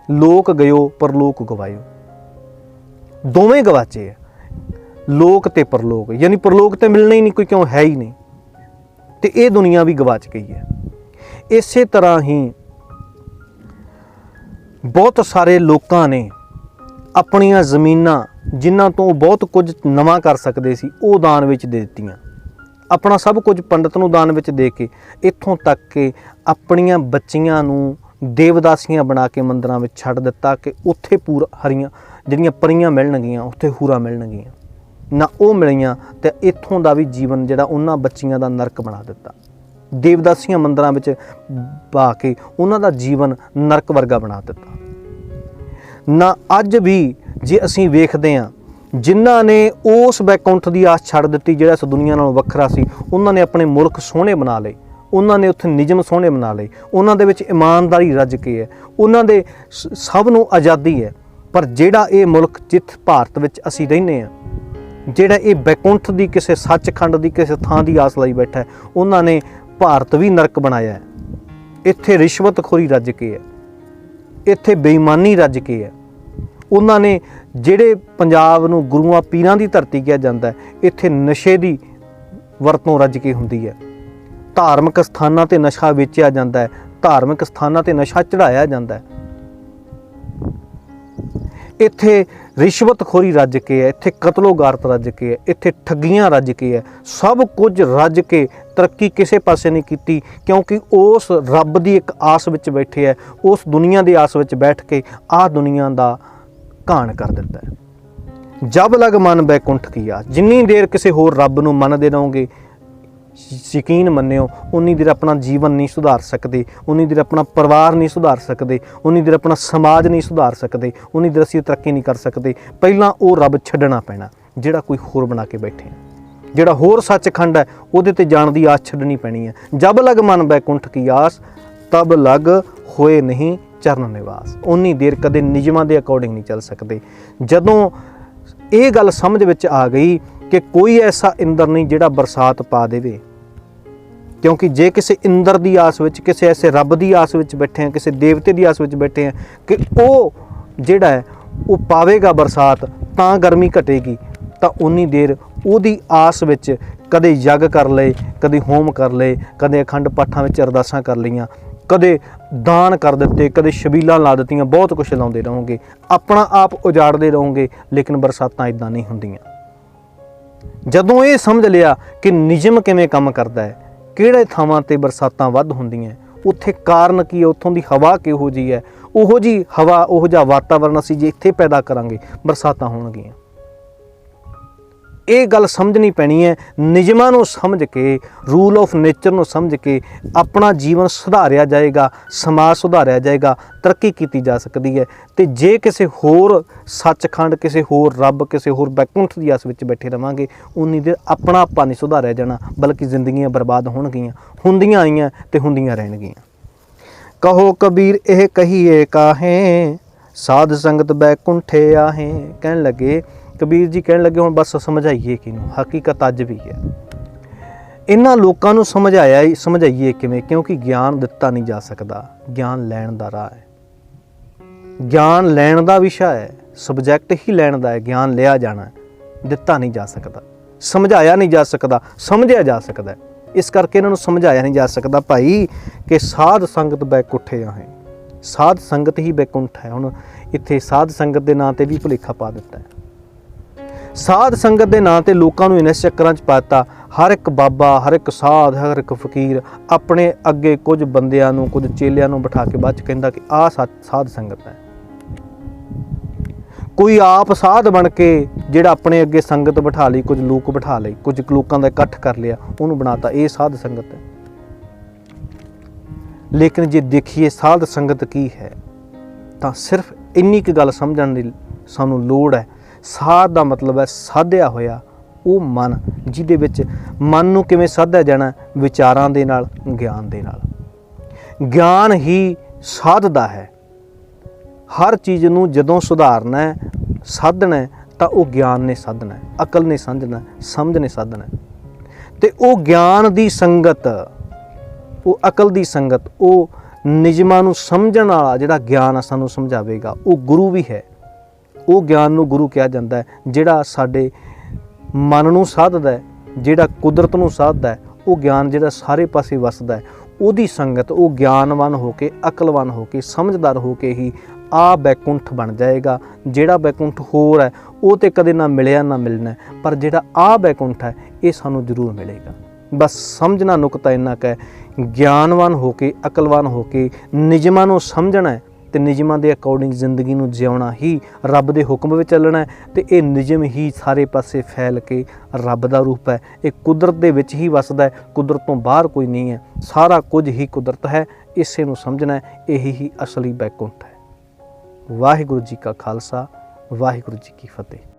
ਲੋਕ ਗਇਓ ਪਰਲੋਕ ਗਵਾਇਓ, ਦੋਵੇਂ ਗਵਾਚੇ ਹੈ, ਲੋਕ ਤੇ ਪਰਲੋਕ। ਯਾਨੀ ਪਰਲੋਕ ਤੇ ਮਿਲਣਾ ਹੀ ਨਹੀਂ, ਕੋਈ ਕਿਉਂ ਹੈ ਹੀ ਨਹੀਂ, ਤੇ ਇਹ ਦੁਨੀਆ ਵੀ ਗਵਾਚ ਗਈ ਹੈ। ਇਸੇ ਤਰ੍ਹਾਂ ਹੀ ਬਹੁਤ ਸਾਰੇ ਲੋਕਾਂ ਨੇ ਆਪਣੀਆਂ ਜ਼ਮੀਨਾਂ, ਜਿਨ੍ਹਾਂ ਤੋਂ ਬਹੁਤ ਕੁਝ ਨਵਾਂ ਕਰ ਸਕਦੇ ਸੀ, ਉਹ ਦਾਨ ਵਿੱਚ ਦੇ ਦਿੱਤੀਆਂ। ਆਪਣਾ ਸਭ ਕੁਝ ਪੰਡਤ ਨੂੰ ਦਾਨ ਵਿੱਚ ਦੇ ਕੇ, ਇੱਥੋਂ ਤੱਕ ਕਿ ਆਪਣੀਆਂ ਬੱਚੀਆਂ ਨੂੰ ਦੇਵਦਾਸੀਆਂ ਬਣਾ ਕੇ ਮੰਦਰਾਂ ਵਿੱਚ ਛੱਡ ਦਿੱਤਾ ਕਿ ਉੱਥੇ ਹਰੀਆਂ ਜਿਹੜੀਆਂ ਪਰੀਆਂ ਮਿਲਣਗੀਆਂ, ਉੱਥੇ ਹੂਰਾਂ ਮਿਲਣਗੀਆਂ। ਨਾ ਉਹ ਮਿਲੀਆਂ ਤੇ ਇੱਥੋਂ ਦਾ ਵੀ ਜੀਵਨ ਜਿਹੜਾ ਉਹਨਾਂ ਬੱਚੀਆਂ ਦਾ ਨਰਕ ਬਣਾ ਦਿੱਤਾ। ਦੇਵਦਾਸੀਆਂ ਮੰਦਰਾਂ ਵਿੱਚ ਪਾ ਕੇ ਉਹਨਾਂ ਦਾ ਜੀਵਨ ਨਰਕ ਵਰਗਾ ਬਣਾ ਦਿੱਤਾ। ਨਾ ਅੱਜ ਵੀ ਜੇ ਅਸੀਂ ਵੇਖਦੇ ਹਾਂ, ਜਿਨ੍ਹਾਂ ਨੇ ਉਸ ਬੈਕੁੰਠ ਦੀ ਆਸ ਛੱਡ ਦਿੱਤੀ, ਜਿਹੜਾ ਇਸ ਦੁਨੀਆ ਨਾਲੋਂ ਵੱਖਰਾ ਸੀ, ਉਹਨਾਂ ਨੇ ਆਪਣੇ ਮੁਲਕ ਸੋਹਣੇ ਬਣਾ ਲਏ, ਉਹਨਾਂ ਨੇ ਉੱਥੇ ਨਿਯਮ ਸੋਹਣੇ ਬਣਾ ਲਏ, ਉਹਨਾਂ ਦੇ ਵਿੱਚ ਇਮਾਨਦਾਰੀ ਰੱਜ ਕੇ ਹੈ, ਉਹਨਾਂ ਦੇ ਸਭ ਨੂੰ ਆਜ਼ਾਦੀ ਹੈ। ਪਰ ਜਿਹੜਾ ਇਹ ਮੁਲਕ ਜਿੱਥੇ ਭਾਰਤ ਵਿੱਚ ਅਸੀਂ ਰਹਿੰਦੇ ਹਾਂ, ਜਿਹੜਾ ਇਹ ਬੈਕੁੰਠ ਦੀ ਕਿਸੇ ਸੱਚਖੰਡ ਦੀ ਕਿਸੇ ਥਾਂ ਦੀ ਆਸ ਲਈ ਬੈਠਾ ਹੈ, ਉਹਨਾਂ ਨੇ ਭਾਰਤ ਵੀ ਨਰਕ ਬਣਾਇਆ ਹੈ। ਇੱਥੇ ਰਿਸ਼ਵਤਖੋਰੀ ਰੱਜ ਕੇ ਹੈ, ਇੱਥੇ ਬੇਈਮਾਨੀ ਰੱਜ ਕੇ ਹੈ। ਉਹਨਾਂ ਨੇ ਜਿਹੜੇ ਪੰਜਾਬ ਨੂੰ ਗੁਰੂਆਂ ਪੀਰਾਂ ਦੀ ਧਰਤੀ ਕਿਹਾ ਜਾਂਦਾ ਹੈ, ਇੱਥੇ ਨਸ਼ੇ ਦੀ ਵਰਤੋਂ ਰੱਜ ਕੇ ਹੁੰਦੀ ਹੈ। ਧਾਰਮਿਕ ਸਥਾਨਾਂ ਤੇ ਨਸ਼ਾ ਵੇਚਿਆ ਜਾਂਦਾ ਹੈ, ਧਾਰਮਿਕ ਸਥਾਨਾਂ ਤੇ ਨਸ਼ਾ ਚੜਾਇਆ ਜਾਂਦਾ ਹੈ। ਇੱਥੇ ਰਿਸ਼ਵਤਖੋਰੀ ਰੱਜ ਕੇ ਹੈ, ਇੱਥੇ ਕਤਲੋਗਾਰਤ ਰੱਜ ਕੇ ਹੈ, ਇੱਥੇ ਠੱਗੀਆਂ ਰੱਜ ਕੇ ਹੈ। ਸਭ ਕੁਝ ਰੱਜ ਕੇ ਤਰੱਕੀ ਕਿਸੇ ਪਾਸੇ ਨਹੀਂ ਕੀਤੀ, ਕਿਉਂਕਿ ਉਸ ਰੱਬ ਦੀ ਇੱਕ ਆਸ ਵਿੱਚ ਬੈਠੇ ਹੈ, ਉਸ ਦੁਨੀਆ ਦੀ ਆਸ ਵਿੱਚ ਬੈਠ ਕੇ ਆਹ ਦੁਨੀਆ ਦਾ ਘਾਣ ਕਰ ਦਿੱਤਾ ਹੈ। ਜਬ ਲਗ ਮਨ ਬੈਕੁੰਠ ਕੀ ਆਸ, ਜਿੰਨੀ ਦੇਰ ਕਿਸੇ ਹੋਰ ਰੱਬ ਨੂੰ ਮੰਨਦੇ ਰਹੋਗੇ, ਯਕੀਨ ਮੰਨਿਓ, ਉਨੀ ਦੇਰ ਆਪਣਾ ਜੀਵਨ ਨਹੀਂ ਸੁਧਾਰ ਸਕਦੇ, ਉਨੀ ਦੇਰ ਆਪਣਾ ਪਰਿਵਾਰ ਨਹੀਂ ਸੁਧਾਰ ਸਕਦੇ, ਉਨੀ ਦੇਰ ਆਪਣਾ ਸਮਾਜ ਨਹੀਂ ਸੁਧਾਰ ਸਕਦੇ, ਉਨੀ ਦੇਰ ਅਸੀਂ ਤਰੱਕੀ ਨਹੀਂ ਕਰ ਸਕਦੇ। ਪਹਿਲਾਂ ਉਹ ਰੱਬ ਛੱਡਣਾ ਪੈਣਾ ਜਿਹੜਾ ਕੋਈ ਹੋਰ ਬਣਾ ਕੇ ਬੈਠੇ, ਜਿਹੜਾ ਹੋਰ ਸੱਚਖੰਡ ਹੈ ਉਹਦੇ ਤੇ ਜਾਣ ਦੀ ਆਸ ਛੱਡਣੀ ਪੈਣੀ ਹੈ। ਜਬ ਲਗ ਮਨ ਬੈਕੁੰਠ ਕੀ ਆਸ, ਤਬ ਲਗ ਹੋਏ ਨਹੀਂ ਚਰਨ ਨਿਵਾਸ। ਉਨੀ ਦੇਰ ਕਦੇ ਨਿਯਮਾਂ ਦੇ ਅਕੋਰਡਿੰਗ ਨਹੀਂ ਚੱਲ ਸਕਦੇ। ਜਦੋਂ ਇਹ ਗੱਲ ਸਮਝ ਵਿੱਚ ਆ ਗਈ कि कोई ऐसा इंद्र नहीं जिहड़ा बरसात पा देवे, क्योंकि जे किसी इंद्र की आस विच, किसी ऐसे रब की आस विच बैठे हैं, किसी देवते की आस विच बैठे हैं कि वो जिहड़ा है वो पावेगा बरसात तां गर्मी घटेगी, तां उन्नी देर ਉਹਦੀ आस विच कदे यग कर लए, कदे होम कर लए, कदे अखंड पाठां विच अरदासां कर लईआं, कदे दान कर दिते, कदे छबीलां ला दित्तियां, बहुत कुछ लाउंदे रहोगे, अपना आप उजाड़ते रहोगे, लेकिन बरसातां इदां नहीं हुंदियां। जदों ये समझ लिया कि निजम किवें काम करदा है, किहड़े थावां ते बरसातां वध हुंदियां, उत्थे कारण की है, उत्थों की हवा किहो जी है, उहो जी हवा उहो जिहा वातावरण असीं जे इत्थे पैदा करांगे बरसातां होणगीਆਂ। ਇਹ ਗੱਲ ਸਮਝਣੀ ਪੈਣੀ ਹੈ। ਨਿਯਮਾਂ ਨੂੰ ਸਮਝ ਕੇ, ਰੂਲ ਆਫ ਨੇਚਰ ਨੂੰ ਸਮਝ ਕੇ ਆਪਣਾ ਜੀਵਨ ਸੁਧਾਰਿਆ ਜਾਏਗਾ, ਸਮਾਜ ਸੁਧਾਰਿਆ ਜਾਏਗਾ, ਤਰੱਕੀ ਕੀਤੀ ਜਾ ਸਕਦੀ ਹੈ। ਤੇ ਜੇ ਕਿਸੇ ਹੋਰ ਸੱਚਖੰਡ, ਕਿਸੇ ਹੋਰ ਰੱਬ, ਕਿਸੇ ਹੋਰ ਬੈਕੁੰਠ ਦੀ ਆਸ ਵਿੱਚ ਬੈਠੇ ਰਵਾਂਗੇ, ਉਨੀ ਦੇਰ ਆਪਣਾ ਆਪਾ ਨਹੀਂ ਸੁਧਾਰਿਆ ਜਾਣਾ, ਬਲਕਿ ਜ਼ਿੰਦਗੀਆਂ ਬਰਬਾਦ ਹੋਣਗੀਆਂ, ਹੁੰਦੀਆਂ ਆਈਆਂ ਤੇ ਹੁੰਦੀਆਂ ਰਹਿਣਗੀਆਂ। ਕਹੋ ਕਬੀਰ ਇਹ ਕਹੀਏ ਕਾਹੇ, ਸਾਧ ਸੰਗਤ ਬੈਕੁੰਠੇ ਆਹੇ। ਕਹਿਣ ਲੱਗੇ कबीर जी, कहने लगे हुण बस समझाइए किनूं, हकीकत अज भी है। इन्हां लोकां नूं समझाइए किवें, क्योंकि ज्ञान दिता नहीं जा सकता, ज्ञान लैण दा राह है, ज्ञान लैण दा विशा है, सबजैक्ट ही लैण दा है, ज्ञान लिया जाना है, दिता नहीं जा सकता, समझाया नहीं जा सकता, समझिया जा सकता है। इस करके इन्हां नूं समझाया नहीं जा सकता भाई कि साध संगत बैकुंठे आहे, साध संगत ही बैकुंठ है। हुण इत्थे साध संगत दे नां ते भी भुलेखा पा दिता है। साध संगत के नाँ से लोगों को इन्हें चक्कर च पाता। हर एक बाबा, हर एक साध, हर एक फकीर अपने अगे कुछ बंदियां नूं, कुछ चेलियां नूं बिठा के बाद कहता कि आ साध संगत है। कोई आप साध बन के जिहड़ा अपने अगे संगत बिठा ली, कुछ लोग बिठा लए, कुछ लोगों का इकट्ठ कर लिया, उन्होंने बनाता ये साध संगत है। लेकिन जे देखिए साध संगत की है, तो सिर्फ इन्नी क गल समझण दी सानूं लोड़ है। साध का मतलब है साधिया होया वो मन, जिहदे विच मन नूं किवें साधिया जाना, विचारां दे नाल, ज्ञान दे नाल। ज्ञान ही साधदा है। हर चीज़ नूं जदों सुधारना है, साधना है, तां वो ज्ञान ने साधना है, अकल ने समझना, समझ ने साधना है। ते वो ज्ञान दी संगत, वो अकल दी संगत, वो निजमां नूं समझण वाला जिहड़ा ज्ञान सानूं समझावेगा, वो गुरु भी है। वो ज्ञान नूं गुरु कहा जाता है, जिहड़ा साडे मन नूं साधदा है, जिहड़ा कुदरत नूं साधदा है, वो ज्ञान जिहड़ा सारे पासे वसदा है, उहदी संगत, वो ज्ञानवान होके, अकलवान होके, समझदार होके ही आ बैकुंठ बन जाएगा। जिहड़ा बैकुंठ होर है वो तो कदे ना मिलिया ना मिलना है, पर जिहड़ा आ बैकुंठ है ये सानूं जरूर मिलेगा। बस समझना नुकता इन्ना क है, ज्ञानवान होके, अकलवान होके निजमां नूं समझना है ते निजमां दे अकॉर्डिंग जिंदगी नूं जिउणा ही, रब दे हुक्म विच चलना है। ते ये निजम ही सारे पासे फैल के रब दा रूप है। ये कुदरत दे विच ही वसदा है, कुदरत तो बाहर कोई नहीं है, सारा कुछ ही कुदरत है। इसे नूं समझना है, यही ही असली बैकुंठ है। वाहिगुरू जी का खालसा, वाहिगुरू जी की फतेह।